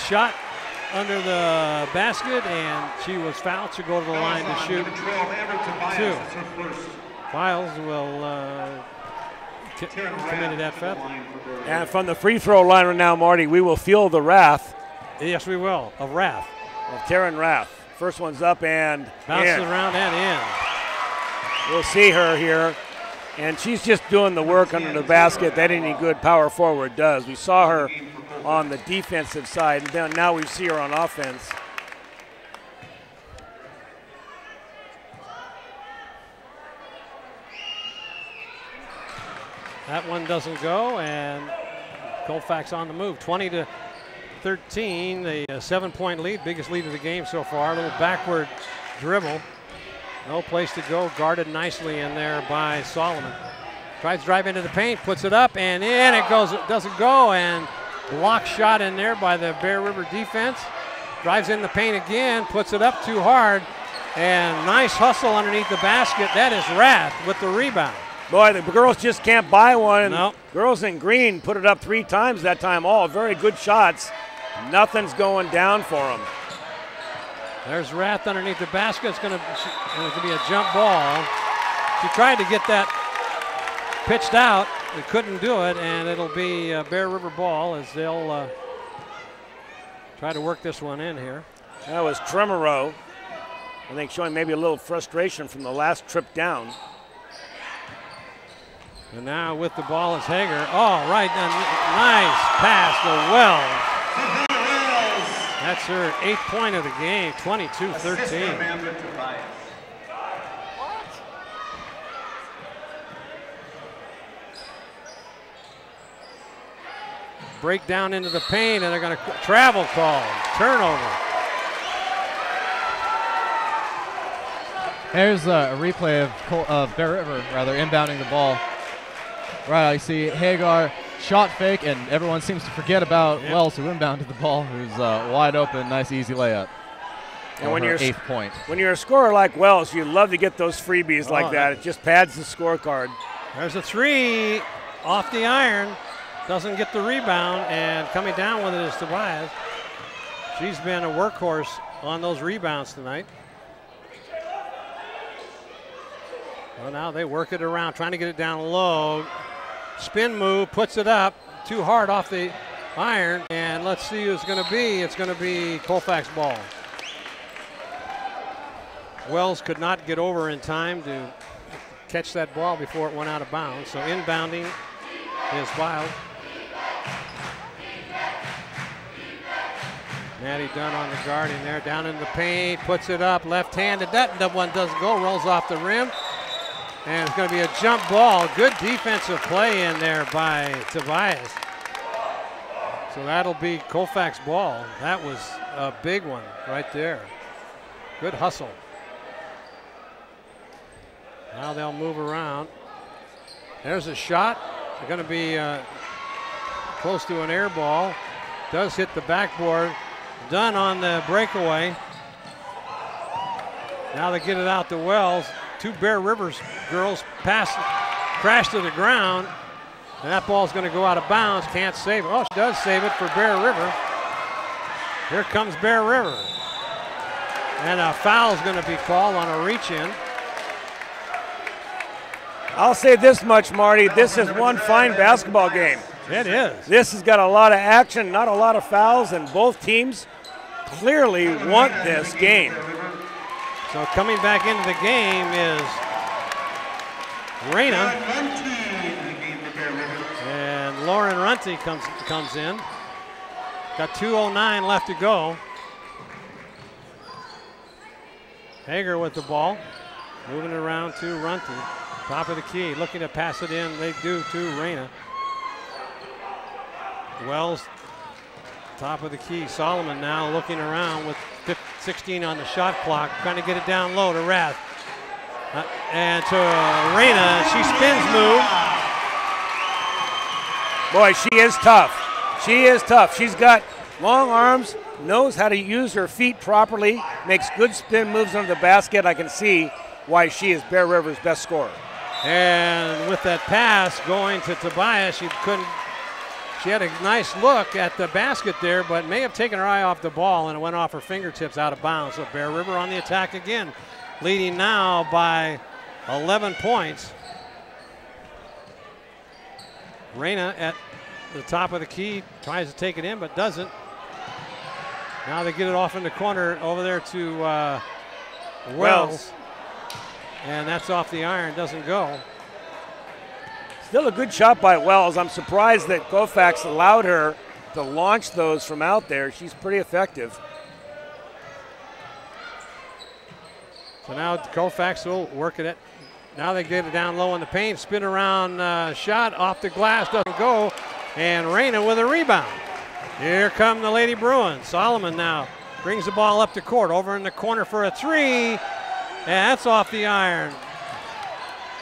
shot under the basket, and she was fouled to go to the line to shoot 2. Biles will committed that foul. And from the free throw line right now, Marty, we will feel the wrath. Yes, we will. Of Rath. Of Taryn Rath. First one's up and bounces around and in. We'll see her here. And she's just doing the work under the basket that any good power forward does. We saw her on the defensive side, and then now we see her on offense. That one doesn't go, and Colfax on the move. 20-13, a 7-point lead, biggest lead of the game so far. A little backward dribble. No place to go, guarded nicely in there by Solomon. Tries to drive into the paint, puts it up and in, it goes, it doesn't go, and block shot in there by the Bear River defense. Drives in the paint again, puts it up too hard, and nice hustle underneath the basket. That is Rath with the rebound. Boy, the girls just can't buy one. No. Girls in green put it up 3 times that time. All very good shots. Nothing's going down for them. There's Rath underneath the basket. It's going to be a jump ball. She tried to get that pitched out. They couldn't do it, and it'll be a Bear River ball as they'll try to work this one in here. That was Tremoro, I think, showing maybe a little frustration from the last trip down. And now with the ball is Hager. Oh, right, nice pass to Wells. That's her 8th point of the game, 22-13. Break down into the paint, and they're going to travel call, turnover. There's a replay of Bear River, inbounding the ball. Right, I see Hagar shot fake, and everyone seems to forget about Wells, who inbounded the ball, who's wide open, nice easy layup. And when you're 8th point. When you're a scorer like Wells, you love to get those freebies like that. It just pads the scorecard. There's a 3 off the iron. Doesn't get the rebound, and coming down with it is Tobias. She's been a workhorse on those rebounds tonight. Well, now they work it around, trying to get it down low. Spin move, puts it up too hard off the iron, and let's see who it's going to be. It's going to be Colfax ball. Wells could not get over in time to catch that ball before it went out of bounds, so inbounding is Wild. Maddie Dunn on the guard in there, down in the paint, puts it up, left-handed. That one doesn't go, rolls off the rim. And it's going to be a jump ball. Good defensive play in there by Tobias. So that'll be Colfax ball. That was a big one right there. Good hustle. Now they'll move around. There's a shot. They're going to be close to an air ball. Does hit the backboard. Dunn on the breakaway. Now they get it out to Wells. 2 Bear Rivers girls crash to the ground, and that ball's going to go out of bounds. Can't save it. Oh, she does save it for Bear River. Here comes Bear River. And a foul's going to be called on a reach-in. I'll say this much, Marty. This is one fine basketball game. It is. This has got a lot of action, not a lot of fouls, and both teams clearly want this game. So coming back into the game is Reyna. And Lauren Runty comes in. Got 2:09 left to go. Hager with the ball. Moving it around to Runty. Top of the key. Looking to pass it in. They do to Reyna. Wells, top of the key. Solomon now looking around with 16 on the shot clock, trying to get it down low to Rath. And to Reyna, she spins move. Boy, she is tough. She is tough. She's got long arms, knows how to use her feet properly, makes good spin moves under the basket. I can see why she is Bear River's best scorer. And with that pass going to Tobias, she had a nice look at the basket there, but may have taken her eye off the ball, and it went off her fingertips out of bounds. So Bear River on the attack again, leading now by 11 points. Reyna at the top of the key, tries to take it in, but doesn't. Now they get it off in the corner over there to Wells. And that's off the iron, doesn't go. Still a good shot by Wells. I'm surprised that Colfax allowed her to launch those from out there. She's pretty effective. So now Colfax will work it. Now they get it down low in the paint. Spin around shot off the glass, doesn't go. And Reyna with a rebound. Here come the Lady Bruins. Solomon now brings the ball up the court. Over in the corner for a 3. And that's off the iron.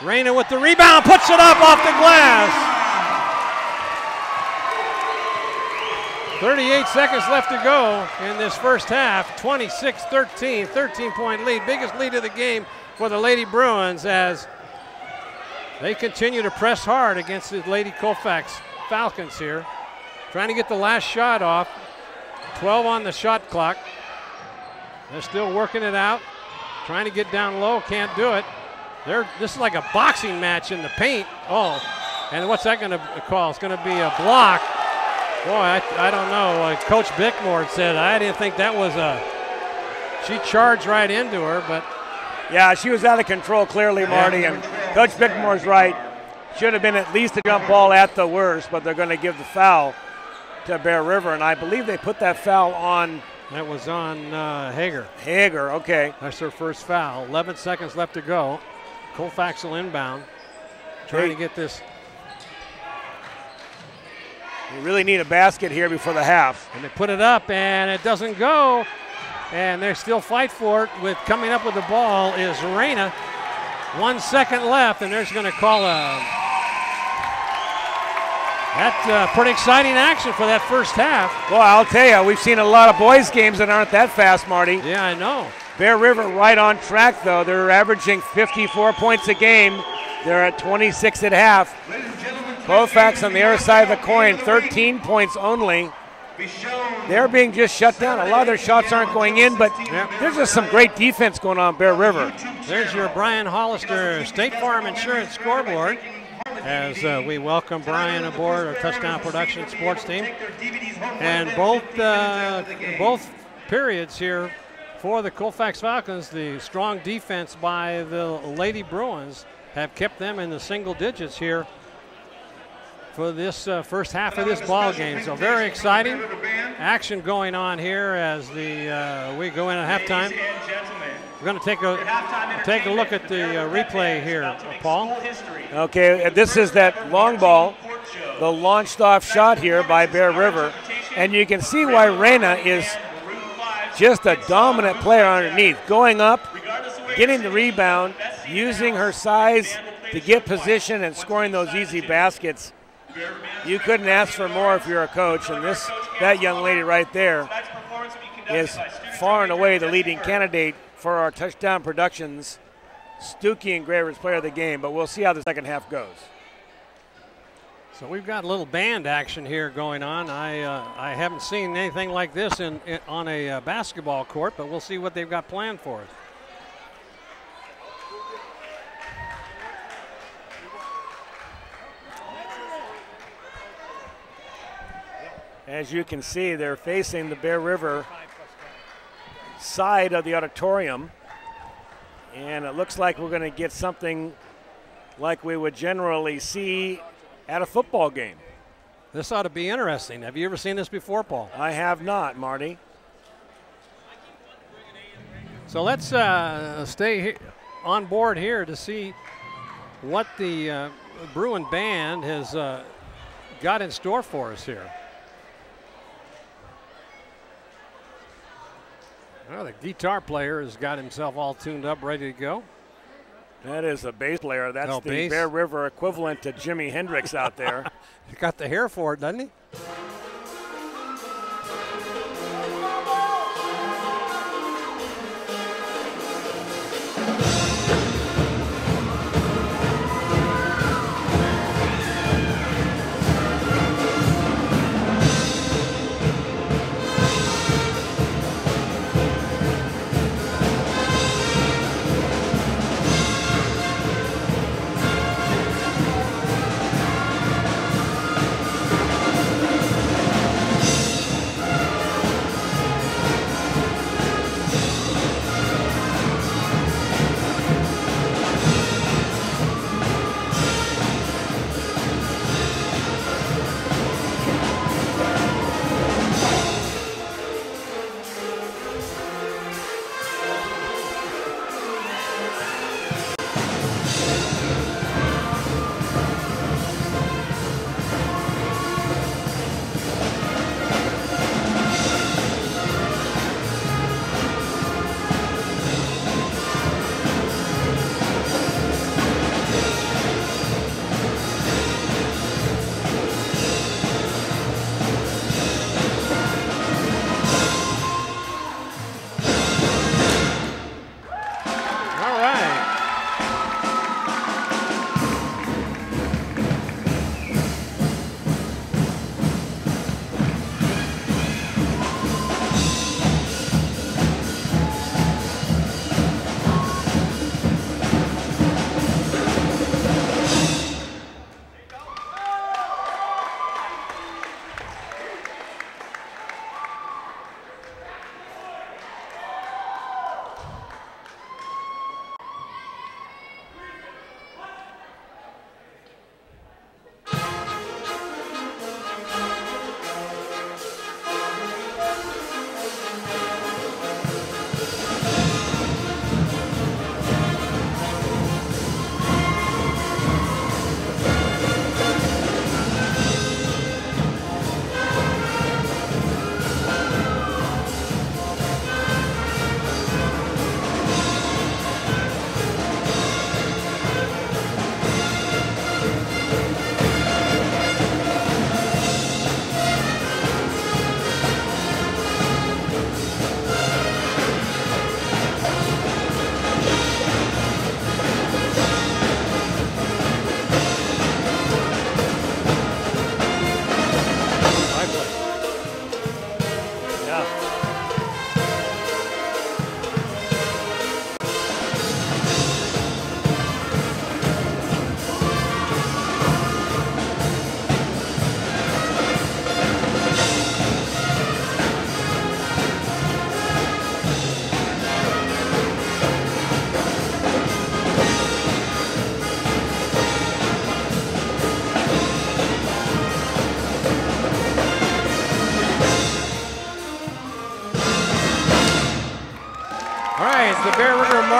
Reyna with the rebound, puts it up off the glass. 38 seconds left to go in this first half. 26-13, 13-point lead. Biggest lead of the game for the Lady Bruins as they continue to press hard against the Lady Colfax Falcons here. Trying to get the last shot off. 12 on the shot clock. They're still working it out. Trying to get down low, can't do it. This is like a boxing match in the paint. Oh, and what's that going to call? It's going to be a block. Boy, I don't know. Coach Bickmore said, I didn't think that was she charged right into her, but. Yeah, she was out of control clearly, Marty, and Coach Bickmore's right. Should have been at least a jump ball at the worst, but they're going to give the foul to Bear River, and I believe they put that foul on. That was on Hager. Hager, okay. That's her first foul. 11 seconds left to go. Colfax will inbound. Trying to get this. You really need a basket here before the half. And they put it up, and it doesn't go. And they still fight for it. With coming up with the ball is Reyna. 1 second left, and they're going to call that's pretty exciting action for that first half. Well, I'll tell you, we've seen a lot of boys' games that aren't that fast, Marty. Yeah, I know. Bear River right on track, though. They're averaging 54 points a game. They're at 26 at half. Colfax on the other side of the coin, 13 points only. They're being just shut down. A lot of their shots aren't going in, but there's just some great defense going on Bear River. There's your Brian Hollister State Farm Insurance scoreboard as we welcome Brian aboard our Touchdown Production sports team. And both periods here for the Colfax Falcons, the strong defense by the Lady Bruins have kept them in the single digits here for this first half of this ball game. So very exciting action going on here as we go in at halftime. We're going to take a look at the replay here, Paul. Okay, this is that long ball, the launched off shot here by Bear River, and you can see why Reyna is just a dominant player underneath, going up, getting the rebound, using her size to get position and scoring those easy baskets. You couldn't ask for more if you're a coach, and that young lady right there is far and away the leading candidate for our Touchdown Productions Stuckey Engravers Player of the Game, but we'll see how the second half goes. So we've got a little band action here going on. I haven't seen anything like this on a basketball court, but we'll see what they've got planned for us. As you can see, they're facing the Bear River side of the auditorium, and it looks like we're going to get something like we would generally see at a football game. This ought to be interesting. Have you ever seen this before, Paul? I have not, Marty. So let's stay on board here to see what the Bruin band has got in store for us here. Well, the guitar player has got himself all tuned up, ready to go. That is a bass player. That's the bass. Bear River equivalent to Jimi Hendrix out there. He's got the hair for it, doesn't he?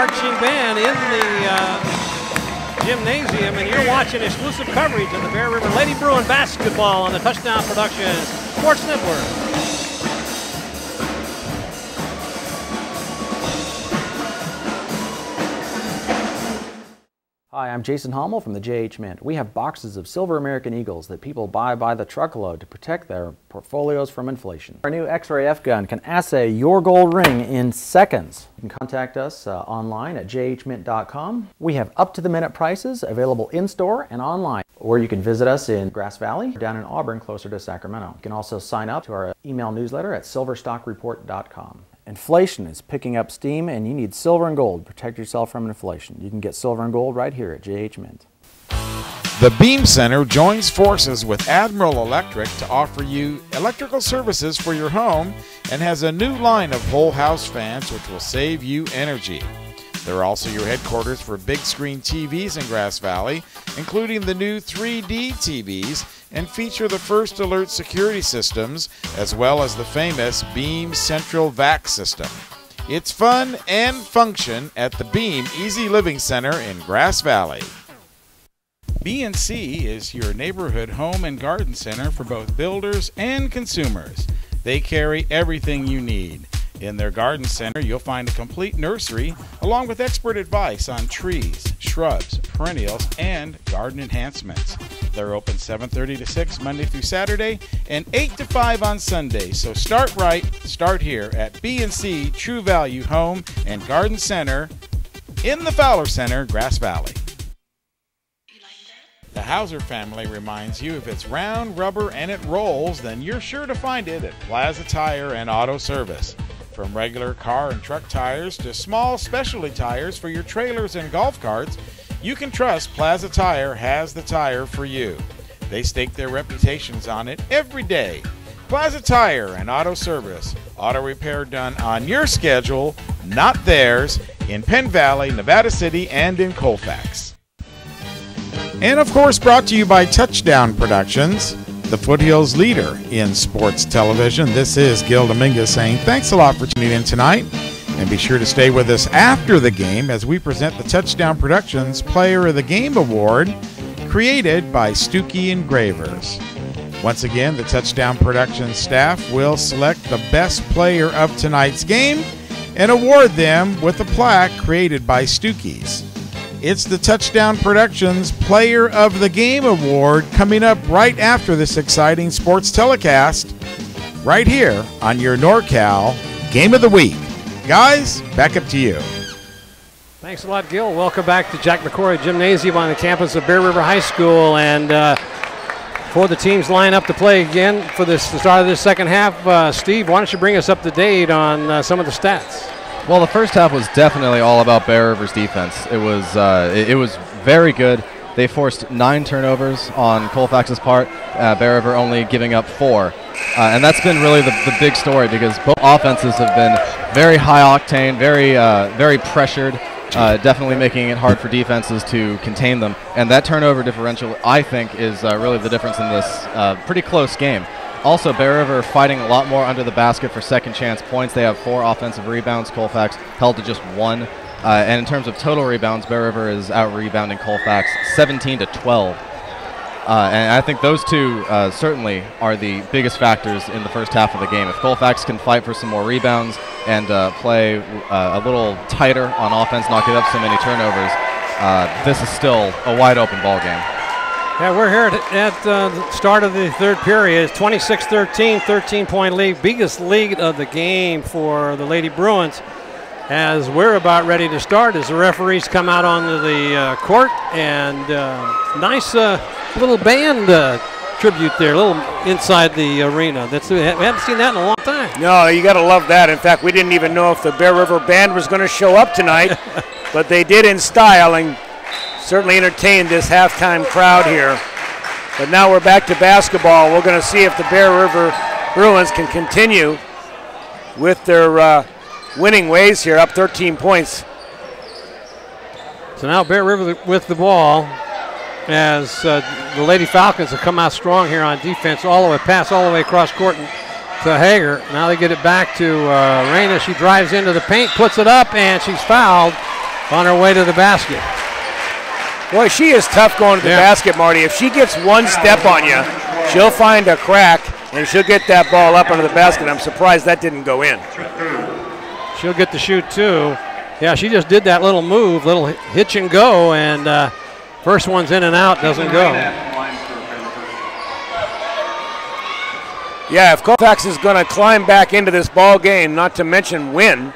marching band in the gymnasium, and you're watching exclusive coverage of the Bear River Lady Bruin basketball on the Touchdown Productions Sports Network. Hi, I'm Jason Hommel from the JH Mint. We have boxes of silver American Eagles that people buy by the truckload to protect their portfolios from inflation. Our new X-ray F-gun can assay your gold ring in seconds. You can contact us online at jhmint.com. We have up-to-the-minute prices available in-store and online. Or you can visit us in Grass Valley, down in Auburn, closer to Sacramento. You can also sign up to our email newsletter at silverstockreport.com. Inflation is picking up steam, and you need silver and gold to protect yourself from inflation. You can get silver and gold right here at JH Mint. The Beam Center joins forces with Admiral Electric to offer you electrical services for your home and has a new line of whole house fans which will save you energy. They're also your headquarters for big screen TVs in Grass Valley, including the new 3D TVs, and feature the First Alert security systems, as well as the famous Beam Central Vac system. It's fun and function at the Beam Easy Living Center in Grass Valley. B&C is your neighborhood home and garden center for both builders and consumers. They carry everything you need. In their garden center, you'll find a complete nursery along with expert advice on trees, shrubs, perennials, and garden enhancements. They're open 7:30 to 6 Monday through Saturday and 8 to 5 on Sunday. So start right, start here at B&C True Value Home and Garden Center in the Fowler Center, Grass Valley. The Hauser family reminds you if it's round, rubber, and it rolls, then you're sure to find it at Plaza Tire and Auto Service. From regular car and truck tires to small specialty tires for your trailers and golf carts, you can trust Plaza Tire has the tire for you. They stake their reputations on it every day. Plaza Tire and Auto Service. Auto repair done on your schedule, not theirs, in Penn Valley, Nevada City, and in Colfax. And of course, brought to you by Touchdown Productions, the Foothills leader in sports television. This is Gil Dominguez saying thanks a lot for tuning in tonight. And be sure to stay with us after the game as we present the Touchdown Productions Player of the Game Award, created by Stuckey Engravers. Once again, the Touchdown Productions staff will select the best player of tonight's game and award them with a plaque created by Stuckey's. It's the Touchdown Productions Player of the Game Award coming up right after this exciting sports telecast, right here on your NorCal Game of the Week. Guys, back up to you. Thanks a lot, Gil. Welcome back to Jack McCrory Gymnasium on the campus of Bear River High School. And before the teams line up to play again for the start of this second half, Steve, why don't you bring us up to date on some of the stats? Well, the first half was definitely all about Bear River's defense. It was very good. They forced 9 turnovers on Colfax's part, Bear River only giving up 4. And that's been really the big story, because both offenses have been very high octane, very pressured, definitely making it hard for defenses to contain them. And that turnover differential, I think, is really the difference in this pretty close game. Also, Bear River fighting a lot more under the basket for second chance points. They have 4 offensive rebounds. Colfax held to just 1. And in terms of total rebounds, Bear River is out-rebounding Colfax 17 to 12. And I think those two certainly are the biggest factors in the first half of the game. If Colfax can fight for some more rebounds and play a little tighter on offense, not give up so many turnovers, this is still a wide-open ball game. Yeah, we're here at the start of the third period. 26-13, 13-point lead, biggest lead of the game for the Lady Bruins. As we're about ready to start, as the referees come out onto the court, and nice little band tribute there, a little inside the arena. We haven't seen that in a long time. No, you got to love that. In fact, we didn't even know if the Bear River Band was going to show up tonight, but they did in style and certainly entertained this halftime crowd here. But now we're back to basketball. We're going to see if the Bear River Bruins can continue with their winning ways here, up 13 points. So now Bear River with the ball, as the Lady Falcons have come out strong here on defense, all the way across court to Hager. Now they get it back to Reyna. She drives into the paint, puts it up, and she's fouled. on her way to the basket. Boy, she is tough going to the basket, Marty. If she gets one step on you, she'll find a crack, and she'll get that ball up under the basket. I'm surprised that didn't go in. She'll get to shoot, too. Yeah, she just did that little move, little hitch and go, and first one's in and out, doesn't go. Yeah, if Colfax is going to climb back into this ball game, not to mention win,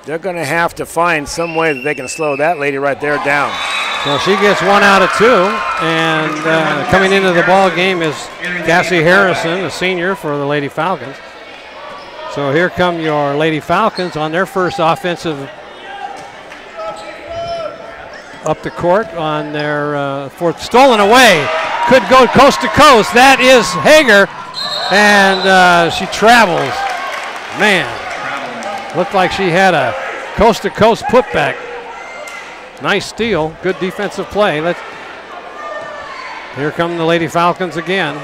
they're going to have to find some way that they can slow that lady right there down. So she gets 1 out of 2, and coming into the ball game is Cassie Harrison, a senior for the Lady Falcons. So here come your Lady Falcons on their first offensive up the court on their fourth. Stolen away. Could go coast to coast. That is Hager, and she travels. Man, looked like she had a coast-to-coast putback. Nice steal. Good defensive play. Here come the Lady Falcons again.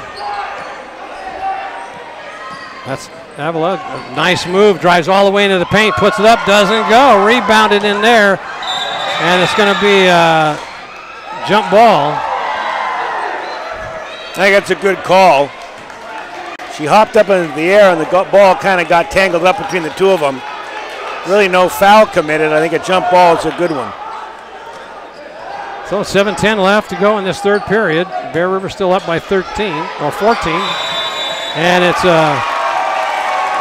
That's Avila. Nice move. Drives all the way into the paint. Puts it up. Doesn't go. Rebounded in there. And it's going to be a jump ball. I think that's a good call. She hopped up into the air, and the ball kind of got tangled up between the two of them. Really no foul committed. I think a jump ball is a good one. So 7:10 left to go in this third period. Bear River still up by 13 or 14. And it's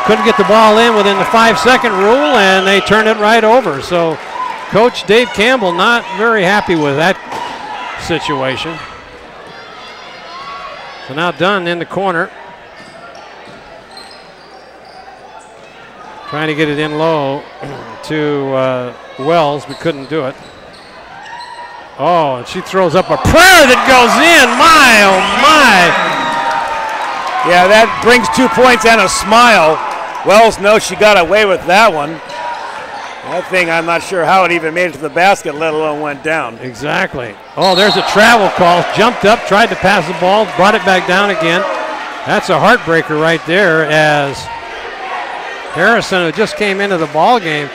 couldn't get the ball in within the 5-second rule, and they turn it right over. So Coach Dave Campbell not very happy with that situation. So now Dunn in the corner. Trying to get it in low to Wells, but couldn't do it. Oh, and she throws up a prayer that goes in. My, oh my. Yeah, that brings 2 points and a smile. Wells knows she got away with that one. That thing, I'm not sure how it even made it to the basket, let alone went down. Exactly. Oh, there's a travel call. Jumped up, tried to pass the ball, brought it back down again. That's a heartbreaker right there, as Harrison, who just came into the ball game,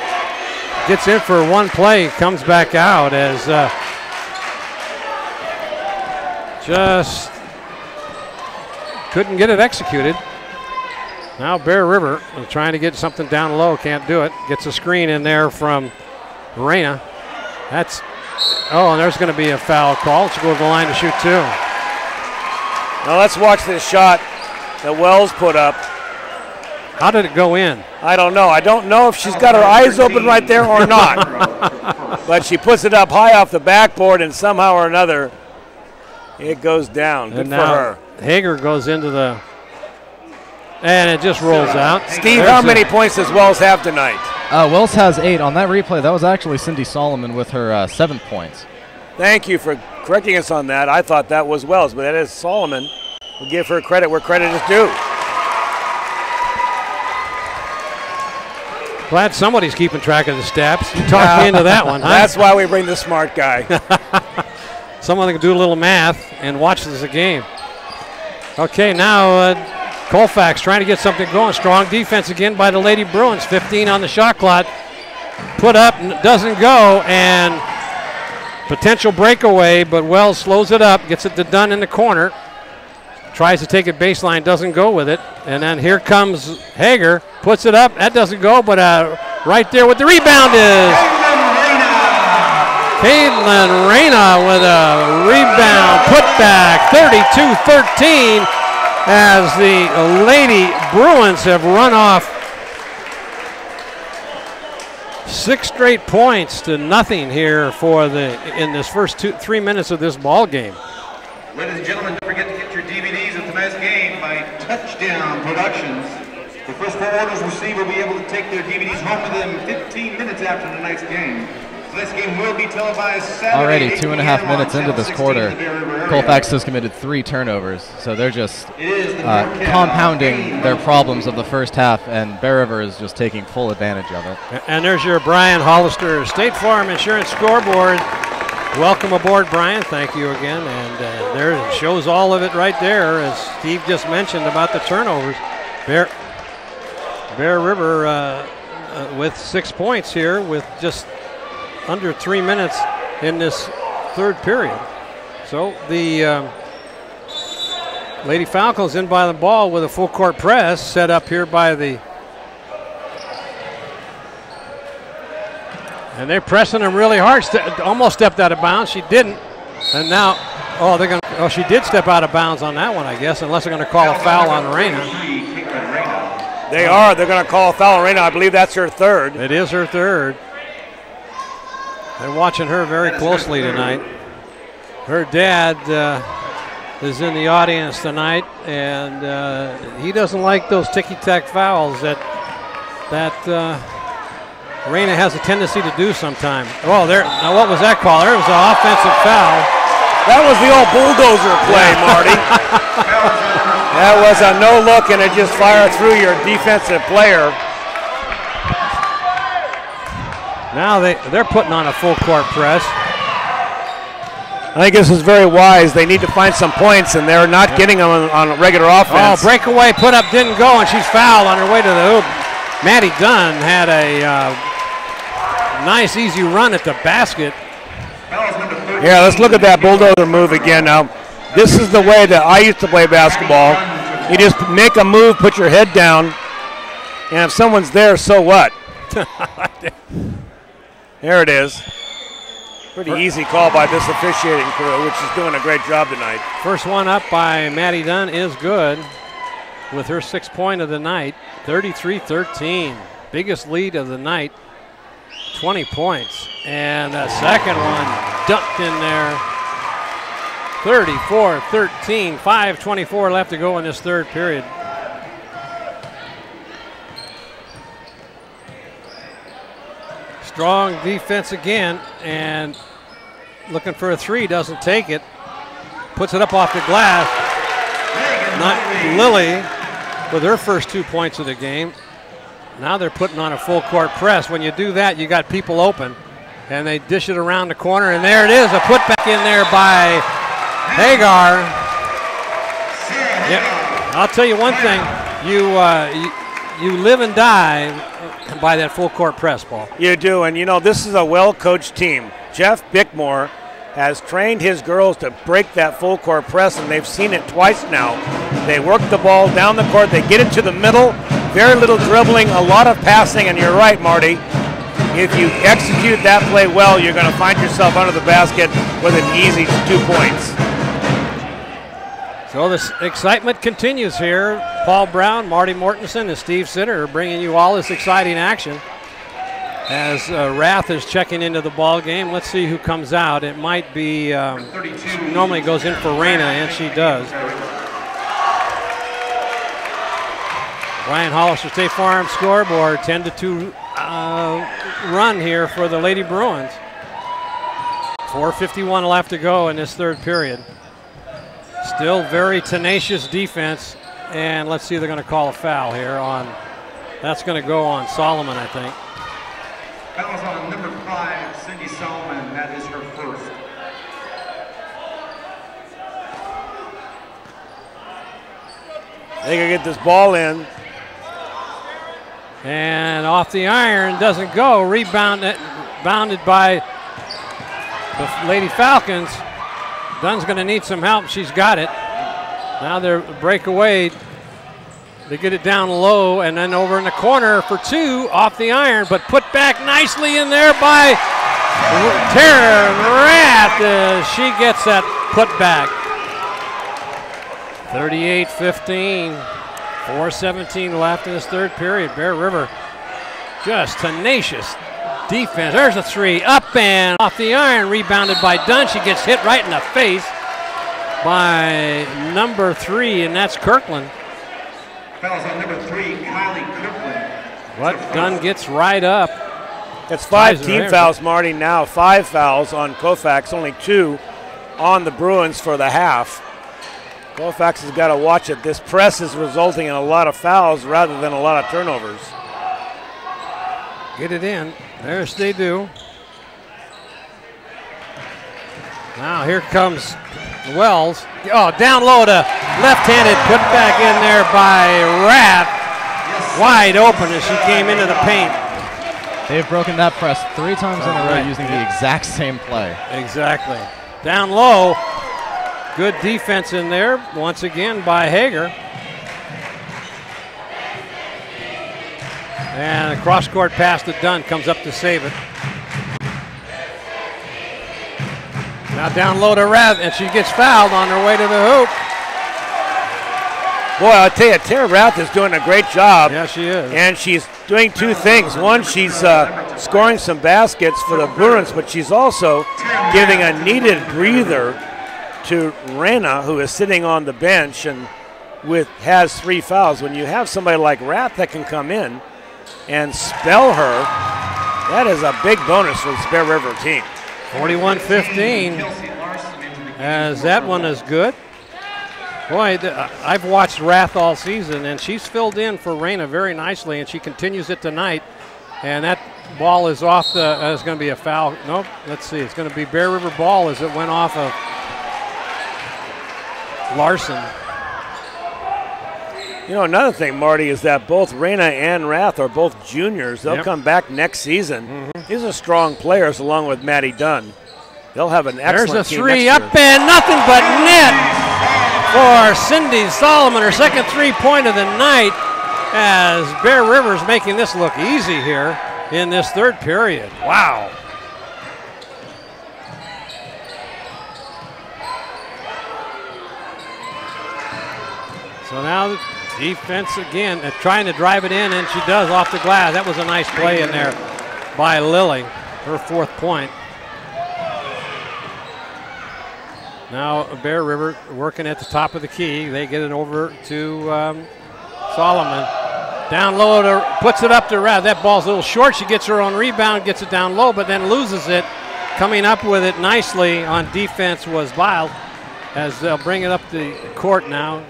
gets in for one play, comes back out as just couldn't get it executed. Now Bear River trying to get something down low, can't do it. Gets a screen in there from Reyna. That's, oh, and there's going to be a foul call. She'll go to the line to shoot 2. Now let's watch this shot that Wells put up. How did it go in? I don't know. I don't know if she's got her eyes open right there or not. But she puts it up high off the backboard, and somehow or another, it goes down. Good for her. Hager goes into the, and it just rolls out. Steve, how many points does Wells have tonight? Wells has 8. On that replay, that was actually Cindy Solomon with her 7 points. Thank you for correcting us on that. I thought that was Wells, but that is Solomon. We'll give her credit where credit is due. Glad somebody's keeping track of the stats. You talked me into that one, huh? That's why we bring the smart guy. Someone that can do a little math and watch this game. Okay, now Colfax trying to get something going. Strong defense again by the Lady Bruins. 15 on the shot clock. Put up, doesn't go, and potential breakaway, but Wells slows it up, gets it to Dunn in the corner. Tries to take it baseline, doesn't go with it. And then here comes Hager, puts it up. That doesn't go, but right there with the rebound is Caitlin Reyna with a rebound, putback, 32-13, as the Lady Bruins have run off 6 straight points to nothing here for in this first 3 minutes of this ball game. Ladies and gentlemen, don't forget to get your DVDs of tonight's game by Touchdown Productions. The first 4 orders received will be able to take their DVDs home with them 15 minutes after tonight's game. Tonight's game will be televised Saturday. Already 2.5 minutes into this quarter, Colfax has committed 3 turnovers, so they're just compounding their problems of the first half, and Bear River is just taking full advantage of it. And there's your Brian Hollister State Farm Insurance scoreboard. Welcome aboard, Brian. Thank you again. And there it shows all of it right there, as Steve just mentioned about the turnovers. Bear River with 6 points here with just under 3 minutes in this third period. So the Lady Falcons in by the ball with a full court press set up here by the. And they're pressing them really hard. Almost stepped out of bounds. She didn't. And now, they're going to. Oh, she did step out of bounds on that one, I guess, unless they're going to call a foul on Reina. They are. They're going to call a foul on Reina. I believe that's her third. It is her third. They're watching her very closely tonight. Her dad is in the audience tonight, and he doesn't like those ticky-tack fouls that Reina has a tendency to do sometime. Oh, there! Now what was that call? There was an offensive foul. That was the old bulldozer play, Marty. That was a no look, and it just fired through your defensive player. Now they're putting on a full court press. I think this is very wise. They need to find some points, and they're not getting them on regular offense. Oh, breakaway put up didn't go, and she's fouled on her way to the hoop. Maddie Dunn had a nice, easy run at the basket. Yeah, let's look at that bulldozer move again now. This is the way that I used to play basketball. You just make a move, put your head down, and if someone's there, so what? There it is. Pretty easy call by this officiating crew, which is doing a great job tonight. First one up by Maddie Dunn is good with her 6th point of the night, 33-13. Biggest lead of the night, 20 points. And the second one dunked in there, 34-13, 5:24 left to go in this third period. Strong defense again, and looking for a three, doesn't take it. Puts it up off the glass. Not Lily with her first 2 points of the game. Now they're putting on a full court press. When you do that, you got people open, and they dish it around the corner, and there it is, a putback in there by Hagar. Yeah, I'll tell you one thing, you live and die by that full court press, Paul. You do, and you know, this is a well-coached team. Jeff Bickmore has trained his girls to break that full court press, and they've seen it twice now. They work the ball down the court, they get it to the middle, very little dribbling, a lot of passing, and you're right, Marty. If you execute that play well, you're going to find yourself under the basket with an easy 2 points. So this excitement continues here. Paul Brown, Marty Mortensen, and Steve Sitter are bringing you all this exciting action as Rath is checking into the ball game. Let's see who comes out. It might be, she normally goes in for Reina, and she does. Ryan Hollister State Farm scoreboard, 10-2 run here for the Lady Bruins. 4:51 left to go in this third period. Still very tenacious defense, and let's see, they're going to call a foul here on, that's going to go on Solomon, I think. That was on number 5, Cindy Solomon. That is her first. They can get this ball in. And off the iron, doesn't go. Rebounded by the Lady Falcons. Dunn's going to need some help. She's got it. Now they're breakaway. They get it down low and then over in the corner for two off the iron, but put back nicely in there by Tara Rath. She gets that put back. 38-15. 4:17 left in this third period. Bear River just tenacious defense. There's a three, up and off the iron, rebounded by Dunn. She gets hit right in the face by number 3, and that's Kirkland. Fouls on number 3, Kylie Kirkland. But Dunn gets right up. That's 5 team fouls, Marty, now. 5 fouls on Colfax, only 2 on the Bruins for the half. Colfax has got to watch it. This press is resulting in a lot of fouls rather than a lot of turnovers. Get it in. There's they do. Now here comes Wells. Oh, down low to left-handed, put back in there by Rath. Wide open as she came into the paint. They've broken that press 3 times in a row using the exact same play. Exactly. Down low. Good defense in there once again by Hager. And a cross-court pass to Dunn comes up to save it. Now down low to Rath, and she gets fouled on her way to the hoop. Boy, I'll tell you, Tara Rath is doing a great job. Yeah, she is. And she's doing 2 things. One, she's scoring some baskets for the Bruins, but she's also giving a needed breather to Reyna, who is sitting on the bench and has 3 fouls. When you have somebody like Rath that can come in and spell her, that is a big bonus for this Bear River team. 41-15, as that one is good. Boy, I've watched Rath all season, and she's filled in for Reyna very nicely, and she continues it tonight. And that ball is off the, it's going to be a foul. Nope, let's see. It's going to be Bear River ball as it went off of Larson. You know, another thing, Marty, is that both Reyna and Rath are both juniors. They'll come back next season. These are strong players along with Maddie Dunn. They'll have an excellent There's a team 3 next up year. and nothing but net for Cindy Solomon, her second 3-point of the night, as Bear River's making this look easy here in this 3rd period. Wow. So now defense again, trying to drive it in, and she does off the glass. That was a nice play in there by Lily, her 4th point. Now Bear River working at the top of the key. They get it over to Solomon. Down low, puts it up to Rath. That ball's a little short. She gets her own rebound, gets it down low, but then loses it. Coming up with it nicely on defense was Bile, as they'll bring it up the court now.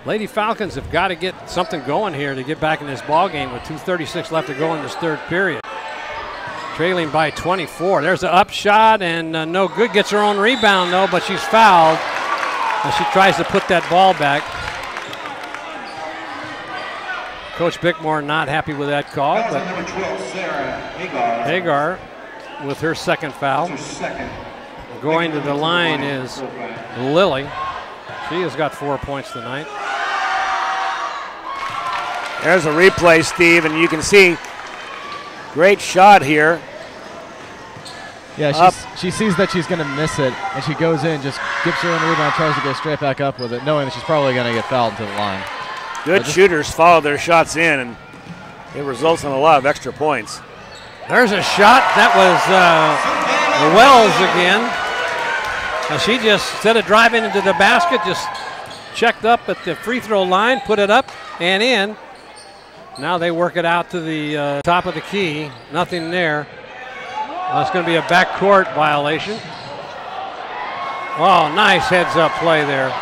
Lady Falcons have got to get something going here to get back in this ball game with 2:36 left to go in this 3rd period. Trailing by 24. There's an up shot and no good. Gets her own rebound though, but she's fouled as she tries to put that ball back. Coach Bickmore not happy with that call, but Hagar with her 2nd foul. Going to the line is Lily. She has got 4 points tonight. There's a replay, Steve, and you can see great shot here. Yeah, she sees that she's going to miss it, and she goes in, just gives her own rebound, tries to go straight back up with it, knowing that she's probably going to get fouled to the line. Good shooters follow their shots in, and it results in a lot of extra points. There's a shot. That was Wells again. Now she just, instead of driving into the basket, just checked up at the free throw line, put it up and in. Now they work it out to the top of the key. Nothing there. It's going to be a backcourt violation. Oh, nice heads-up play there.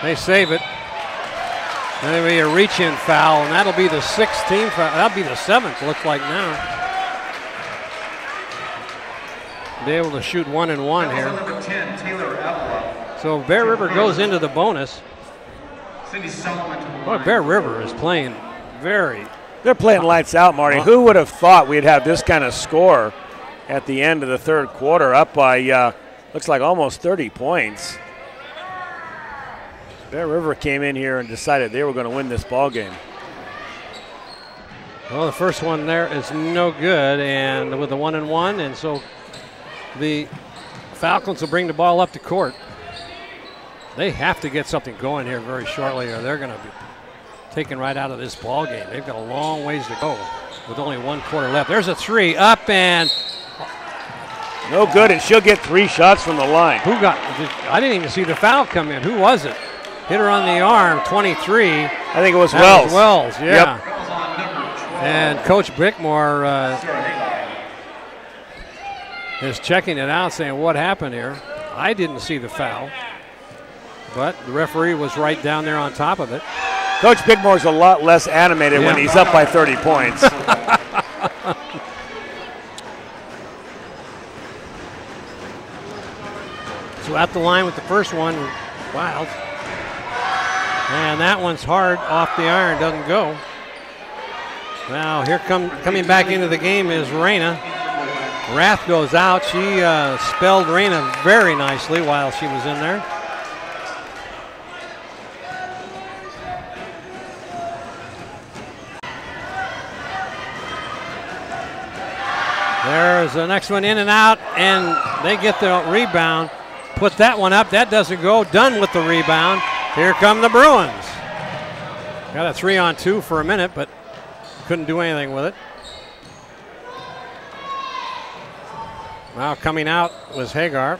They save it. And it'll be a reach-in foul, and that'll be the 6th team foul. That'll be the 7th, looks like now. Be able to shoot 1 and 1 here. So Bear River goes into the bonus. Boy, Bear River is playing very. They're playing lights out, Marty. Who would have thought we'd have this kind of score at the end of the 3rd quarter, up by looks like almost 30 points. Bear River came in here and decided they were going to win this ball game. Well, the first one there is no good, and with the 1 and 1, and so the Falcons will bring the ball up to court. They have to get something going here very shortly, or they're going to be taken right out of this ball game. They've got a long ways to go with only 1 quarter left. There's a 3 up and no good, and she'll get 3 shots from the line. Who got? I didn't even see the foul come in. Who was it? Hit her on the arm. 23. I think it was Wells. Wells, yeah. Yep. And Coach Bickmore is checking it out, saying, what happened here? I didn't see the foul, but the referee was right down there on top of it. Coach Bickmore's a lot less animated when he's up by 30 points. So at the line with the first one, Wild. And that one's hard off the iron, doesn't go. Now here coming back into the game is Raina. Rath goes out. She spelled Raina very nicely while she was in there. There's the next one in and out, and they get the rebound. Put that one up. That doesn't go. Done with the rebound. Here come the Bruins. Got a 3-on-2 for a minute, but couldn't do anything with it. Now coming out was Hagar.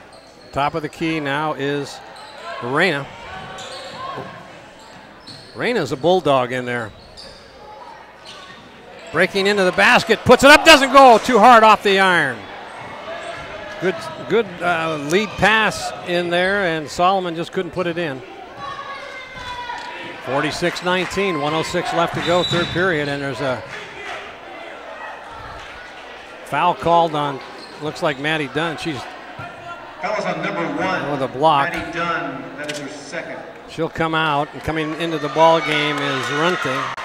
Top of the key now is Raina. Raina's a bulldog in there. Breaking into the basket, puts it up, doesn't go. Too hard off the iron. Good lead pass in there, and Solomon just couldn't put it in. 46-19, 1:06 left to go, third period, and there's a foul called on, looks like Maddie Dunn. She's That was on number 1. with a block. Maddie Dunn, that is her second. She'll come out, and coming into the ball game is Runte.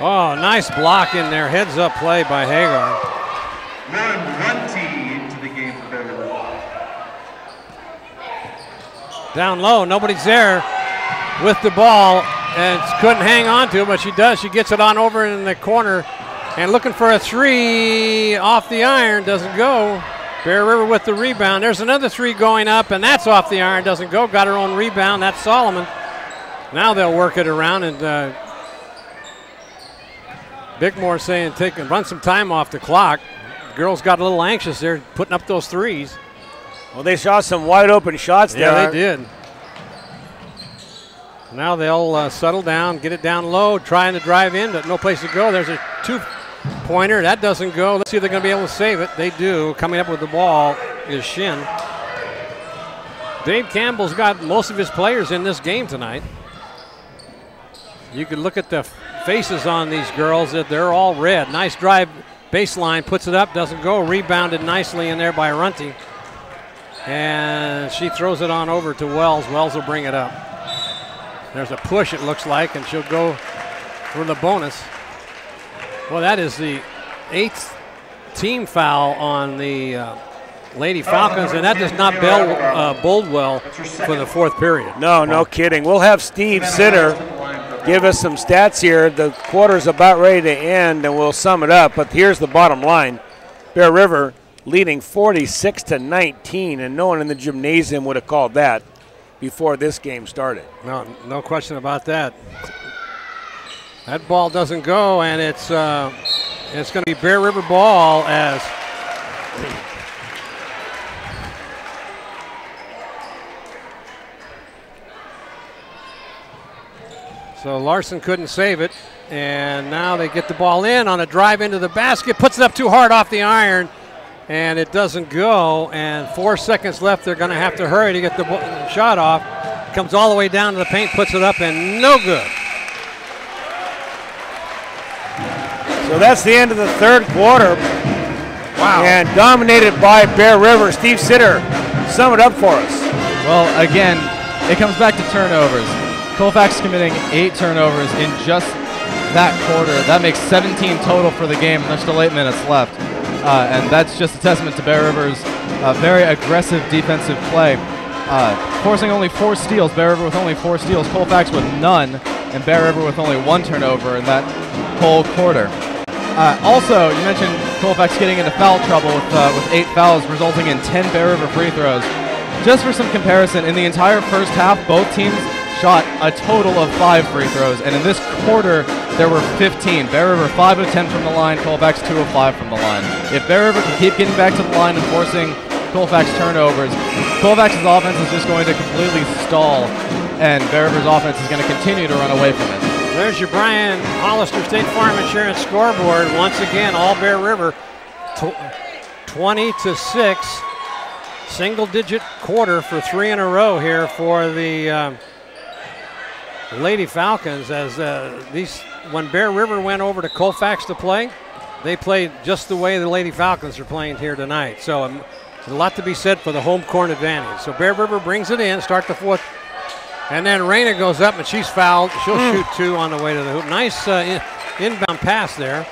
Oh, nice block in there. Heads up play by Hagar. Lauren Runte into the game for Bear River. Down low, nobody's there with the ball, and couldn't hang on to it, but she does. She gets it on over in the corner, and looking for a three off the iron, doesn't go. Bear River with the rebound. There's another three going up, and that's off the iron, doesn't go. Got her own rebound. That's Solomon. Now they'll work it around, and Bickmore saying run some time off the clock. Girls got a little anxious there putting up those threes. Well, they shot some wide open shots there. Yeah, they did. Now they'll settle down, get it down low, trying to drive in, but no place to go. There's a two-pointer. That doesn't go. Let's see if they're going to be able to save it. They do. Coming up with the ball is Shin. Dave Campbell's got most of his players in this game tonight. You could look at the faces on these girls, that they're all red. Nice drive, baseline, puts it up, doesn't go. Rebounded nicely in there by Runte. And she throws it on over to Wells. Wells will bring it up. There's a push, it looks like, and she'll go for the bonus. Well, that is the 8th team foul on the Lady Falcons, and that does not bode well for the fourth period. No kidding. We'll have Steve Sitter give us some stats here. The quarter's about ready to end, and we'll sum it up. But here's the bottom line. Bear River leading 46-19, and no one in the gymnasium would have called that before this game started. No question about that. That ball doesn't go, and it's going to be Bear River ball as so Larson couldn't save it, and now they get the ball in on a drive into the basket, puts it up too hard off the iron, and it doesn't go, and 4 seconds left. They're going to have to hurry to get the shot off. Comes all the way down to the paint, puts it up, and no good. So that's the end of the third quarter. Wow. And dominated by Bear River. Steve Sitter, sum it up for us. Well, again, it comes back to turnovers. Colfax committing 8 turnovers in just that quarter. That makes 17 total for the game, and there's still 8 minutes left. And that's just a testament to Bear River's very aggressive defensive play. Forcing only 4 steals, Bear River with only 4 steals, Colfax with none, and Bear River with only 1 turnover in that whole quarter. Also, you mentioned Colfax getting into foul trouble with 8 fouls, resulting in 10 Bear River free throws. Just for some comparison, in the entire first half, both teams shot a total of 5 free throws, and in this quarter, there were 15. Bear River 5 of 10 from the line, Colfax 2 of 5 from the line. If Bear River can keep getting back to the line and forcing Colfax turnovers, Colfax's offense is just going to completely stall, and Bear River's offense is going to continue to run away from it. There's your Brian Hollister State Farm Insurance scoreboard. Once again, all Bear River, 20-6. Single-digit quarter for 3 in a row here for the Lady Falcons. As when Bear River went over to Colfax to play, they played just the way the Lady Falcons are playing here tonight. So A lot to be said for the home court advantage. So Bear River brings it in, start the fourth. And then Reyna goes up and she's fouled. She'll shoot 2 on the way to the hoop. Nice inbound pass there.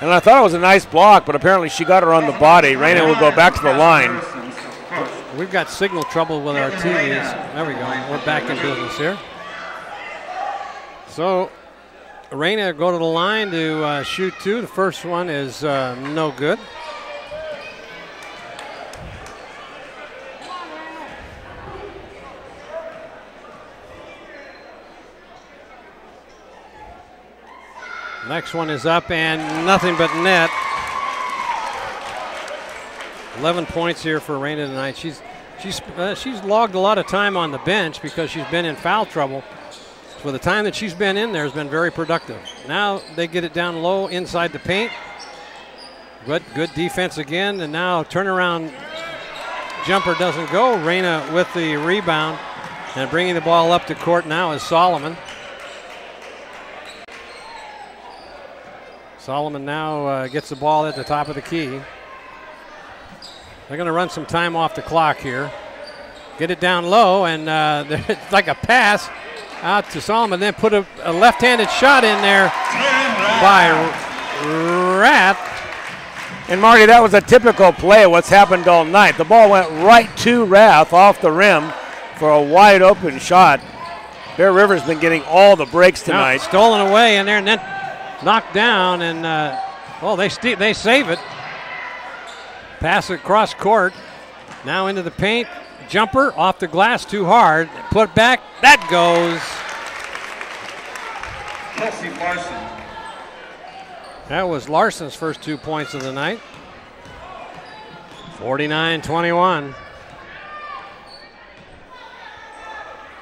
And I thought it was a nice block, but apparently she got her on the body. Reyna will go back to the line. We've got signal trouble with our TVs. There we go. We're back in business here. So Reyna go to the line to shoot 2. The first one is no good. Next one is up and nothing but net. 11 points here for Reyna tonight. She's logged a lot of time on the bench because she's been in foul trouble. For the time that she's been in there has been very productive. Now they get it down low inside the paint. Good defense again, and now turnaround jumper doesn't go. Reyna with the rebound and bringing the ball up to court now is Solomon. Solomon now gets the ball at the top of the key. They're going to run some time off the clock here. Get it down low, and it's like a pass out to Solomon. Then put a left-handed shot in there by Rath. And Marty, that was a typical play of what's happened all night. The ball went right to Rath off the rim for a wide open shot. Bear River's been getting all the breaks tonight. Now, stolen away in there and then knocked down, and they save it. Pass across court. Now into the paint. Jumper off the glass too hard. Put back. That goes. Kelsey Larson. That was Larson's first 2 points of the night. 49-21.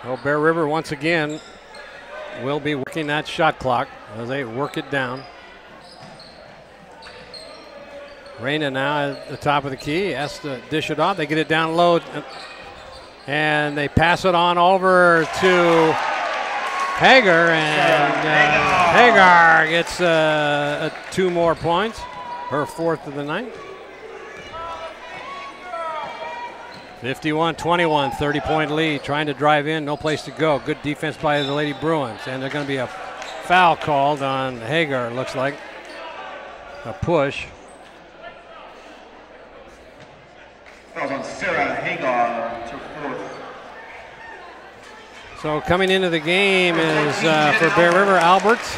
Well, Bear River once again will be working that shot clock as they work it down. Reyna now at the top of the key has to dish it off. They get it down low and they pass it on over to Hager, and Hagar gets 2 more points, her 4th of the night. 51-21, 30-point lead, trying to drive in, no place to go. Good defense by the Lady Bruins, and there's going to be a foul called on Hagar, it looks like. A push. That was on Sarah Hagar to 4th. So coming into the game is for Bear River, Alberts.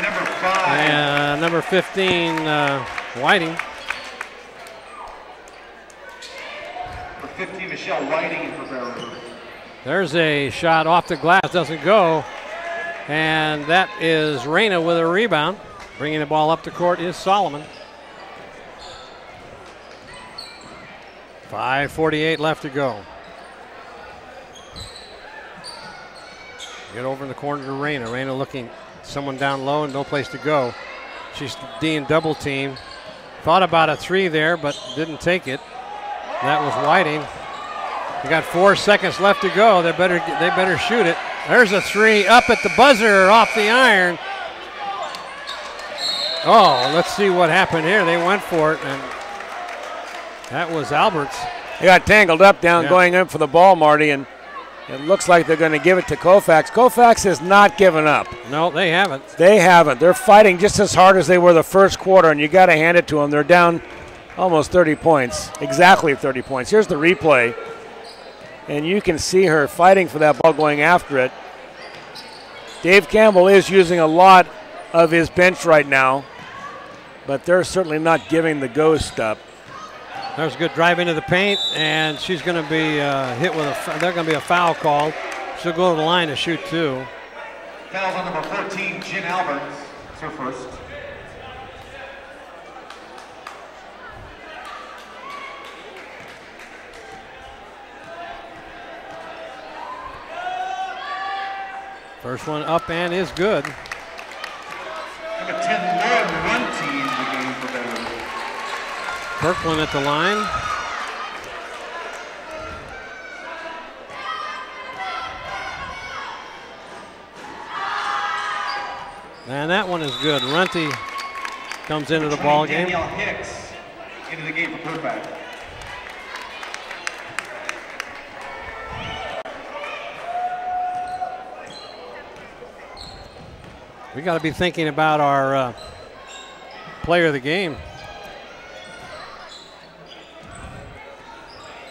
Number 5. And number 15, Whiting. For 15, Michelle Whiting for Bear River. There's a shot off the glass, doesn't go. And that is Reyna with a rebound. Bringing the ball up the court is Solomon. 5:48 left to go. Get over in the corner to Reyna. Reyna looking someone down low and no place to go. She's being double teamed. Thought about a 3 there, but didn't take it. That was Whiting. They got 4 seconds left to go. They better shoot it. There's a 3 up at the buzzer off the iron. Oh, let's see what happened here. They went for it, and that was Alberts. They got tangled up going in for the ball, Marty, and it looks like they're going to give it to Colfax. Colfax has not given up. No, they haven't. They haven't. They're fighting just as hard as they were the first quarter, and you got to hand it to them. They're down almost 30 points, exactly 30 points. Here's the replay, and you can see her fighting for that ball, going after it. Dave Campbell is using a lot of his bench right now, but they're certainly not giving the ghost up. There's a good drive into the paint, and she's going to be hit with there's going to be a foul called. She'll go to the line to shoot 2. Fouls on number 14, Jen Alberts. It's her first. First one up and is good. Number 10, Lauren Runty in the game for Bear River. Kirkland at the line. And that one is good. Runty comes into the ball game. Danielle Hicks. into the game for Colfax. We got to be thinking about our player of the game.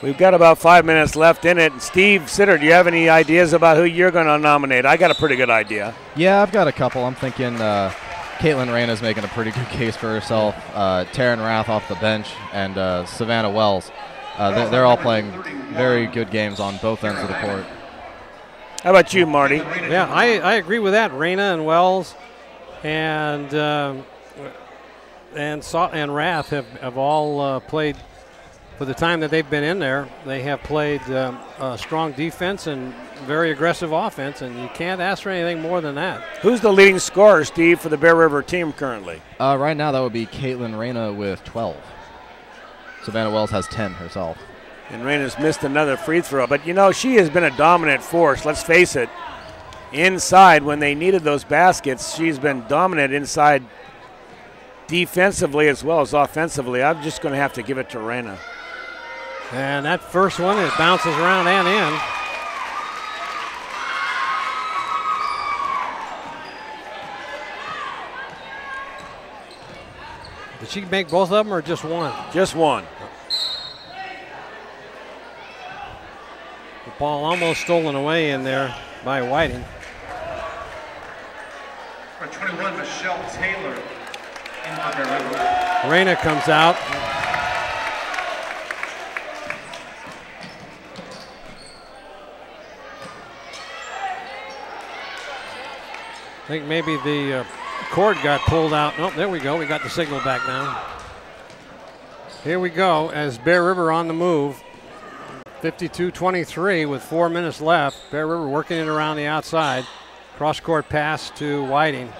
We've got about 5 minutes left in it. Steve Sitter, do you have any ideas about who you're going to nominate? I got a pretty good idea. Yeah, I've got a couple. I'm thinking Caitlin Reyna's making a pretty good case for herself. Taryn Rath off the bench, and Savannah Wells. They're all playing very good games on both ends of the court. How about you, Marty? Yeah, I agree with that. Reyna and Wells and Rath have all played. For the time that they've been in there, they have played strong defense and very aggressive offense, and you can't ask for anything more than that. Who's the leading scorer, Steve, for the Bear River team currently? Right now, that would be Caitlin Reyna with 12. Savannah Wells has 10 herself. And Reyna's missed another free throw. But, you know, she has been a dominant force. Let's face it. Inside, when they needed those baskets, she's been dominant inside defensively as well as offensively. I'm just going to have to give it to Reyna. And that first one, it bounces around and in. Did she make both of them or just one? Just one. The ball almost stolen away in there by Whiting. For 21, Michelle Taylor in for Bear River. Reyna comes out. I think maybe the cord got pulled out. Oh, there we go. We got the signal back now. Here we go as Bear River on the move. 52-23 with 4 minutes left. Bear River working it around the outside. Cross-court pass to Whiting.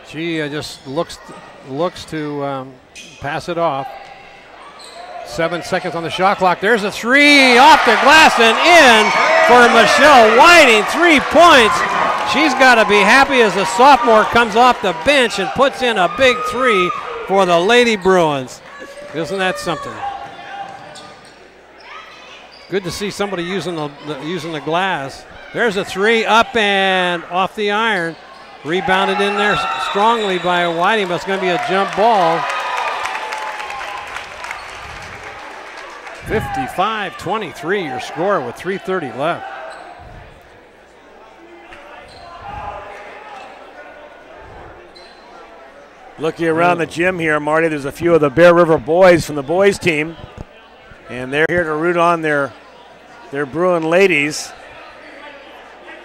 She just looks to pass it off. 7 seconds on the shot clock. There's a three off the glass and in for Michelle Whiting. 3 points. She's got to be happy as a sophomore comes off the bench and puts in a big three for the Lady Bruins. Isn't that something? Good to see somebody using the glass. There's a three up and off the iron. Rebounded in there strongly by Whiting, but it's going to be a jump ball. 55-23 your score with 3:30 left. Looking around the gym here, Marty, there's a few of the Bear River boys from the boys team, and they're here to root on their Bruin ladies.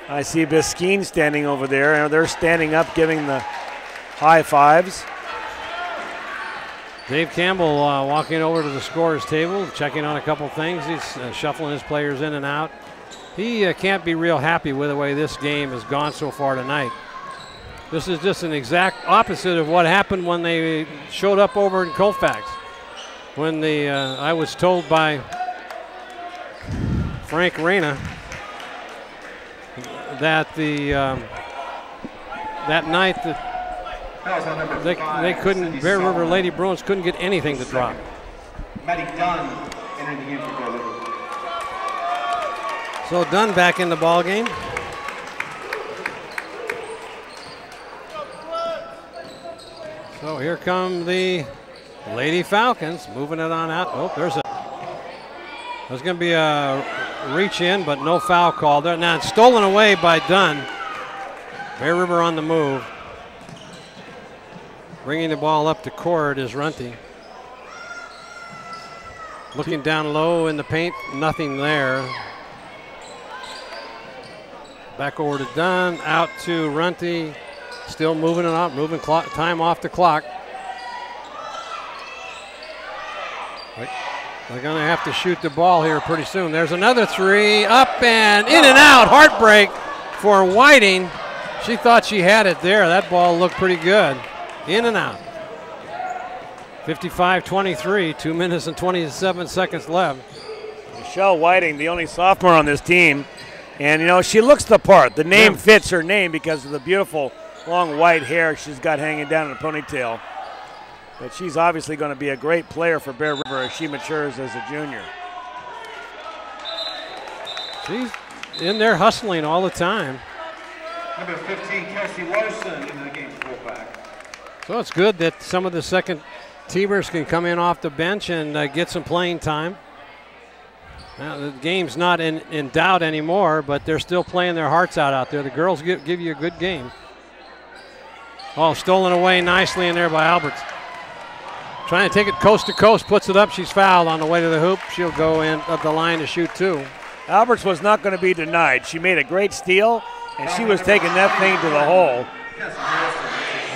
I see Biskine standing over there, and they're standing up giving the high fives. Dave Campbell walking over to the scorer's table, checking on a couple things. He's shuffling his players in and out. He can't be real happy with the way this game has gone so far tonight. This is just an exact opposite of what happened when they showed up over in Colfax. When I was told by Frank Reyna that that night that they couldn't, Bear River Lady Bruins couldn't get anything to drop. Maddie Dunn entering the game for Bear River. So Dunn back in the ball game. So here come the Lady Falcons moving it on out. Oh, there's going to be a reach in, but no foul call there. Now it's stolen away by Dunn. Bear River on the move. Bringing the ball up to court is Runty. Looking down low in the paint, nothing there. Back over to Dunn, out to Runty. Still moving it up, moving time off the clock. They're going to have to shoot the ball here pretty soon. There's another three, up and in and out. Heartbreak for Whiting. She thought she had it there. That ball looked pretty good. In and out. 55-23, 2 minutes and 27 seconds left. Michelle Whiting, the only sophomore on this team. And, you know, she looks the part. The name fits her name because of the beautiful long white hair she's got hanging down in a ponytail. But she's obviously going to be a great player for Bear River as she matures as a junior. She's in there hustling all the time. Number 15, Kelsey Larson, into the game for Colfax. So it's good that some of the second teamers can come in off the bench and get some playing time. Now, the game's not in doubt anymore, but they're still playing their hearts out there. The girls give you a good game. Oh, stolen away nicely in there by Alberts. Trying to take it coast to coast, puts it up. She's fouled on the way to the hoop. She'll go in up the line to shoot two. Alberts was not going to be denied. She made a great steal, and she was taking that thing to the hole.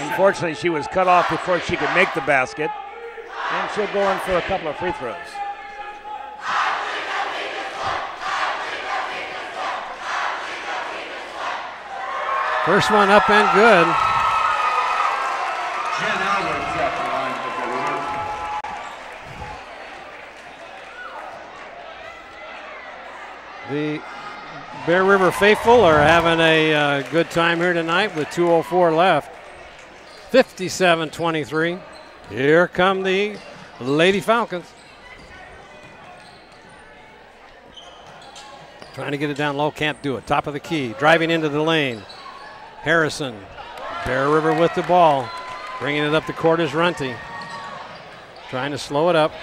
Unfortunately, she was cut off before she could make the basket, and she'll go in for a couple of free throws. First one up and good. Jen Alberts at the line for the River. The Bear River faithful are having a good time here tonight with 2:04 left. 57-23. Here come the Lady Falcons. Trying to get it down low, can't do it. Top of the key, driving into the lane. Harrison, Bear River with the ball. Bringing it up the court is Runty. Trying to slow it up.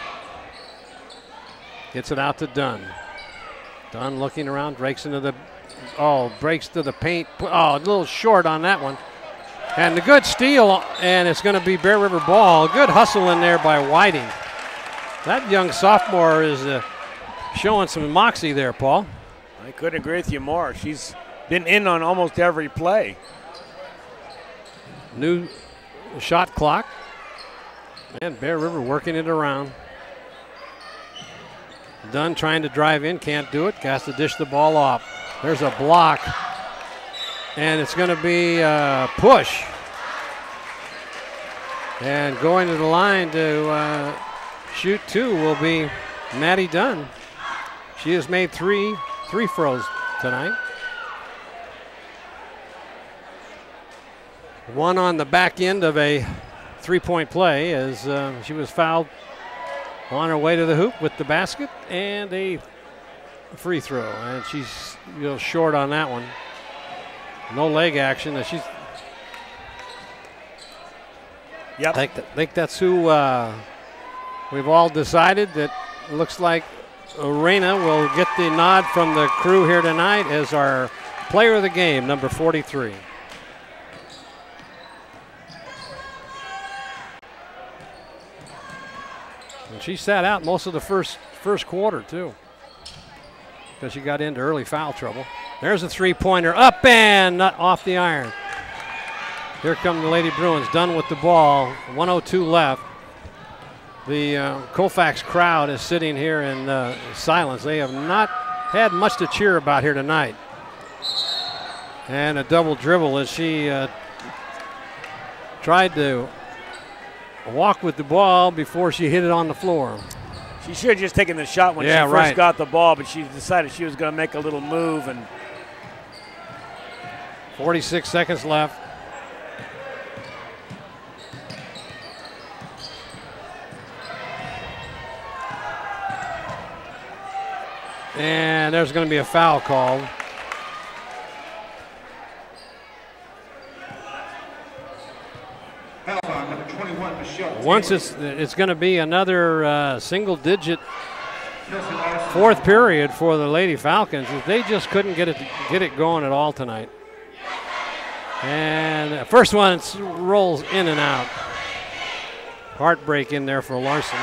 Gets it out to Dunn. Dunn looking around, breaks to the paint. Oh, a little short on that one. And the good steal, and it's going to be Bear River ball. Good hustle in there by Whiting. That young sophomore is showing some moxie there, Paul. I couldn't agree with you more. She's been in on almost every play. New shot clock. And Bear River working it around. Dunn trying to drive in, can't do it. Has to dish the ball off. There's a block. And it's going to be a push. And going to the line to shoot two will be Maddie Dunn. She has made three throws tonight. One on the back end of a three-point play as she was fouled on her way to the hoop with the basket and a free throw. And she's short on that one. No leg action. She's. Yep. I think that's who we've all decided that looks like Arena will get the nod from the crew here tonight as our player of the game, number 43. And she sat out most of the first quarter too because she got into early foul trouble. There's a three-pointer, up and not off the iron. Here come the Lady Bruins, done with the ball, 1:02 left. The Colfax crowd is sitting here in silence. They have not had much to cheer about here tonight. And a double dribble as she tried to walk with the ball before she hit it on the floor. She should have just taken the shot when she first got the ball, but she decided she was going to make a little move. And 46 seconds left. And there's going to be a foul called. Once it's going to be another single-digit fourth period for the Lady Falcons. They just couldn't get it going at all tonight. And the first one rolls in and out. Heartbreak in there for Larson.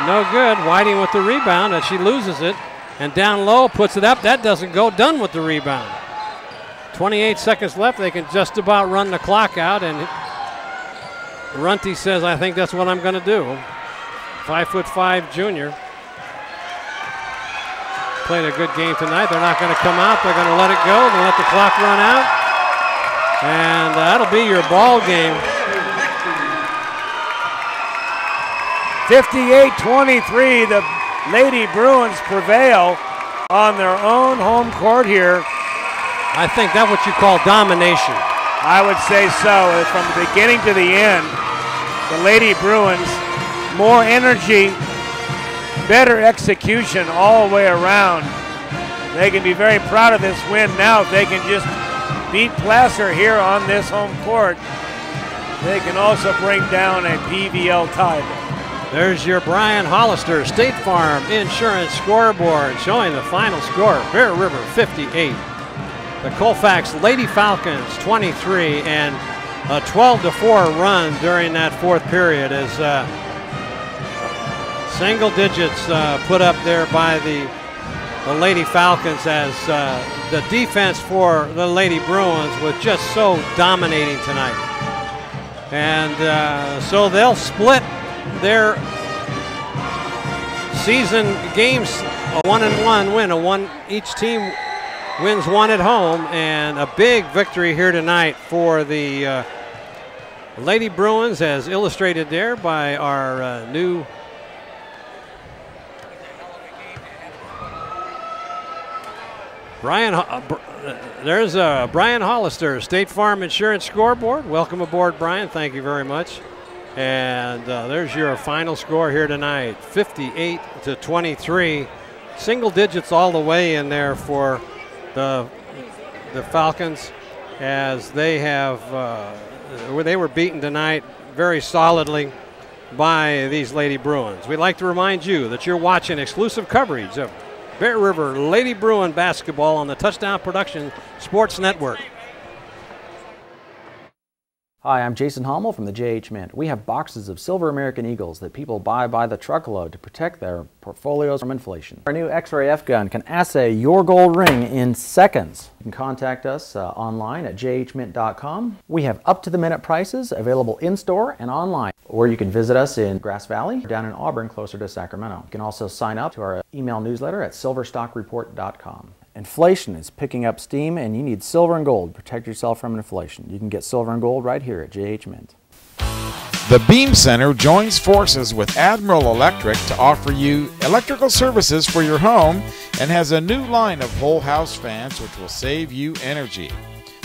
No good. Whiting with the rebound, and she loses it. And down low, puts it up. That doesn't go. Done with the rebound. 28 seconds left. They can just about run the clock out. And Runty says, I think that's what I'm going to do. 5'5" junior. Played a good game tonight. They're not going to come out. They're going to let it go. They'll let the clock run out. And that'll be your ball game. 58-23, the Lady Bruins prevail on their own home court here I think that's what you call domination. I would say so. From the beginning to the end, the Lady Bruins, more energy, better execution all the way around. They can be very proud of this win now if they can just beat Placer here on this home court. They can also bring down a PVL title. There's your Brian Hollister State Farm Insurance scoreboard showing the final score. Bear River 58. The Colfax Lady Falcons 23, and a 12-4 run during that fourth period as single digits put up there by the Lady Falcons as the defense for the Lady Bruins was just so dominating tonight. And so they'll split their season games, a 1-1 win. Each team wins one at home, and a big victory here tonight for the Lady Bruins, as illustrated there by our new Brian. There's Brian Hollister, State Farm Insurance scoreboard. Welcome aboard, Brian. Thank you very much. And there's your final score here tonight, 58-23. Single digits all the way in there for the Falcons, as they have they were beaten tonight very solidly by these Lady Bruins. We'd like to remind you that you're watching exclusive coverage of Bear River Lady Bruin basketball on the Touchdown Production Sports Network. Hi, I'm Jason Hommel from the JH Mint. We have boxes of silver American Eagles that people buy by the truckload to protect their portfolios from inflation. Our new X-ray F-gun can assay your gold ring in seconds. You can contact us online at jhmint.com. We have up-to-the-minute prices available in-store and online. Or you can visit us in Grass Valley, down in Auburn, closer to Sacramento. You can also sign up to our email newsletter at silverstockreport.com. Inflation is picking up steam, and you need silver and gold to protect yourself from inflation. You can get silver and gold right here at JH Mint. The Beam Center joins forces with Admiral Electric to offer you electrical services for your home and has a new line of whole house fans which will save you energy.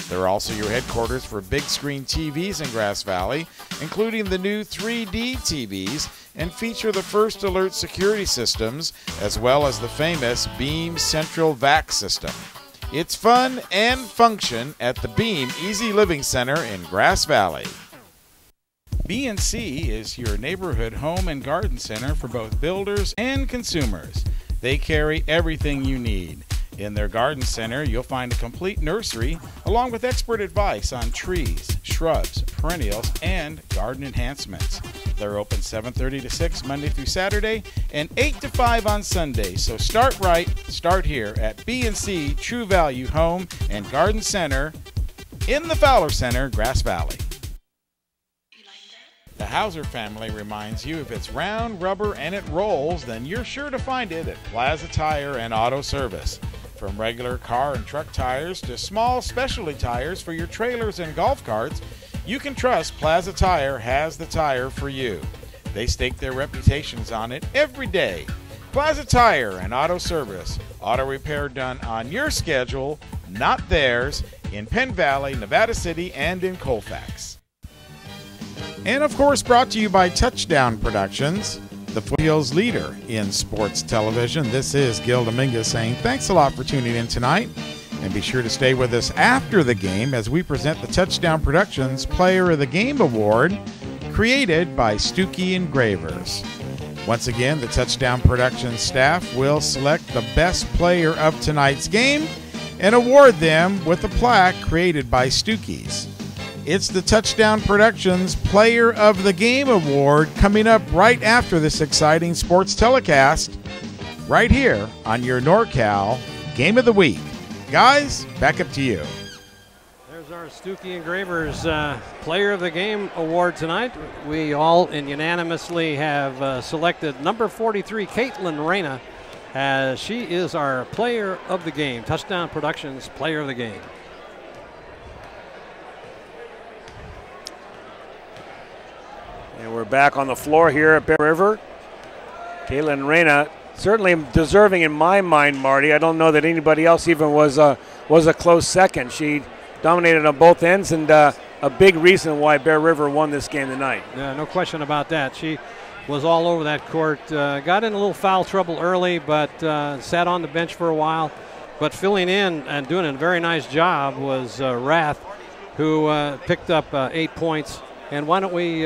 They're also your headquarters for big screen TVs in Grass Valley, including the new 3D TVs, and feature the First Alert security systems, as well as the famous Beam Central Vac system. It's fun and function at the Beam Easy Living Center in Grass Valley. B&C is your neighborhood home and garden center for both builders and consumers. They carry everything you need. In their garden center, you'll find a complete nursery along with expert advice on trees, shrubs, perennials, and garden enhancements. They're open 7:30 to 6 Monday through Saturday and 8 to 5 on Sunday. So start right, start here at B&C True Value Home and Garden Center in the Fowler Center, Grass Valley. The Hauser family reminds you if it's round, rubber, and it rolls, then you're sure to find it at Plaza Tire and Auto Service. From regular car and truck tires to small specialty tires for your trailers and golf carts, you can trust Plaza Tire has the tire for you. They stake their reputations on it every day. Plaza Tire and Auto Service. Auto repair done on your schedule, not theirs, in Penn Valley, Nevada City, and in Colfax. And of course, brought to you by Touchdown Productions, the Foothills leader in sports television. This is Gil Dominguez saying thanks a lot for tuning in tonight. And be sure to stay with us after the game as we present the Touchdown Productions Player of the Game Award, created by Stuckey Engravers. Once again, the Touchdown Productions staff will select the best player of tonight's game and award them with a plaque created by Stuckey's. It's the Touchdown Productions Player of the Game Award coming up right after this exciting sports telecast, right here on your NorCal Game of the Week. Guys, back up to you. There's our Stuckey Engravers Player of the Game Award tonight. We all unanimously have selected number 43, Caitlin Reyna, as she is our Player of the Game. Touchdown Productions Player of the Game. And we're back on the floor here at Bear River. Caitlin Reyna certainly deserving in my mind, Marty. I don't know that anybody else even was a close second. She dominated on both ends, and a big reason why Bear River won this game tonight. Yeah, no question about that. She was all over that court. Got in a little foul trouble early, but sat on the bench for a while. But filling in and doing a very nice job was Rath, who picked up 8 points. And why don't we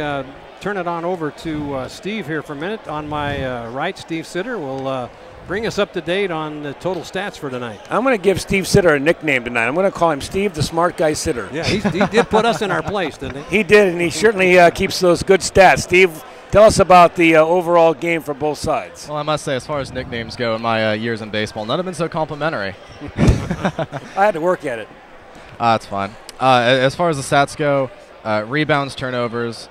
turn it on over to Steve here for a minute. On my right, Steve Sitter will bring us up to date on the total stats for tonight. I'm going to give Steve Sitter a nickname tonight. I'm going to call him Steve the Smart Guy Sitter. Yeah, he did put us in our place, didn't he? He did, and he certainly keeps those good stats. Steve, tell us about the overall game for both sides. Well, I must say, as far as nicknames go in my years in baseball, none have been so complimentary. I had to work at it. That's fine. As far as the stats go, rebounds, turnovers,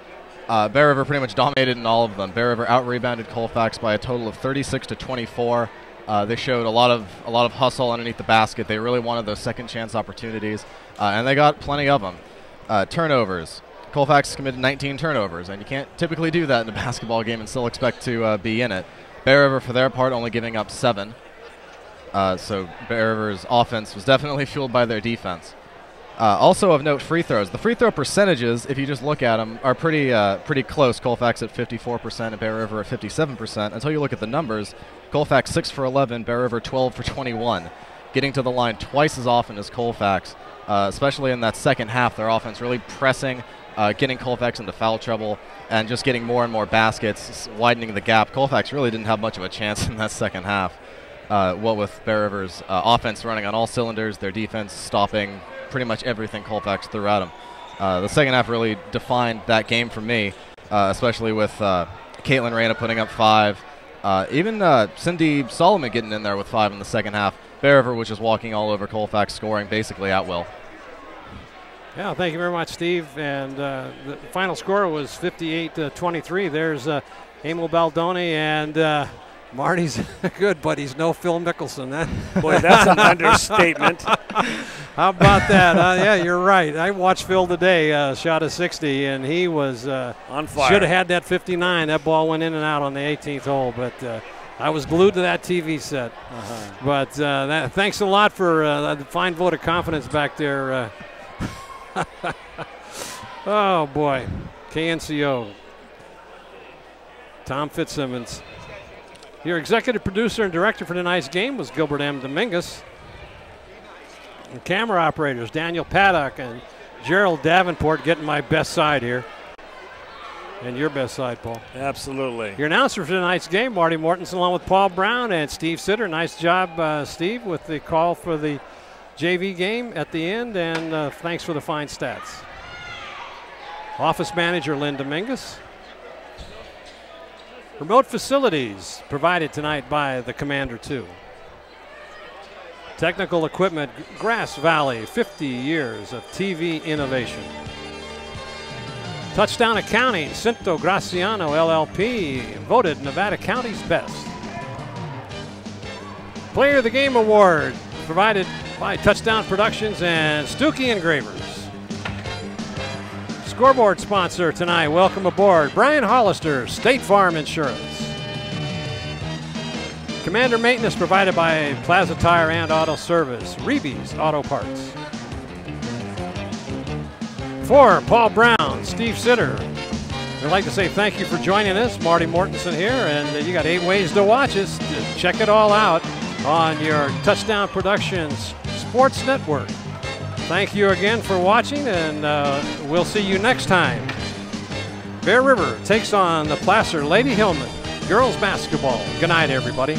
Bear River pretty much dominated in all of them. Bear River out-rebounded Colfax by a total of 36-24. They showed a lot of hustle underneath the basket. They really wanted those second-chance opportunities, and they got plenty of them. Turnovers. Colfax committed 19 turnovers, and you can't typically do that in a basketball game and still expect to be in it. Bear River, for their part, only giving up 7. So Bear River's offense was definitely fueled by their defense. Also of note, free throws. The free throw percentages, if you just look at them, are pretty close. Colfax at 54% and Bear River at 57%. Until you look at the numbers, Colfax 6 for 11, Bear River 12 for 21. Getting to the line twice as often as Colfax, especially in that second half. Their offense really pressing, getting Colfax into foul trouble, and just getting more and more baskets, widening the gap. Colfax really didn't have much of a chance in that second half. What with Bear River's offense running on all cylinders, their defense stopping pretty much everything Colfax threw at them. The second half really defined that game for me, especially with Caitlin Reyna putting up 5. Even Cindy Solomon getting in there with 5 in the second half. Bear River was just walking all over Colfax, scoring basically at will. Yeah, thank you very much, Steve. And the final score was 58-23. There's Emil Baldoni, and Marty's good, but he's no Phil Mickelson. Boy, that's an understatement. How about that? Yeah, you're right. I watched Phil today, shot a 60, and he was on fire. Should have had that 59. That ball went in and out on the 18th hole, but I was glued to that TV set. But thanks a lot for the fine vote of confidence back there. Oh, boy. KNCO. Tom Fitzsimmons. Your executive producer and director for tonight's game was Gilbert M. Dominguez. And camera operators, Daniel Paddock and Gerald Davenport, getting my best side here. And your best side, Paul. Absolutely. Your announcer for tonight's game, Marty Mortensen, along with Paul Brown and Steve Sitter. Nice job, Steve, with the call for the JV game at the end, and thanks for the fine stats. Office manager, Lynn Dominguez. Remote facilities provided tonight by the Commander 2. Technical equipment, Grass Valley, 50 years of TV innovation. Touchdown Accounting, Cinto Graciano LLP, voted Nevada County's best. Player of the Game Award, provided by Touchdown Productions and Stookie Engravers. Scoreboard sponsor tonight, welcome aboard, Brian Hollister, State Farm Insurance. Commander maintenance provided by Plaza Tire and Auto Service, Reeby's Auto Parts. For Paul Brown, Steve Sitter, we'd like to say thank you for joining us. Marty Mortensen here, and you got 8 ways to watch us. Check it all out on your Touchdown Productions Sports Network. Thank you again for watching, and we'll see you next time. Bear River takes on the Placer Lady Hillman girls basketball. Good night, everybody.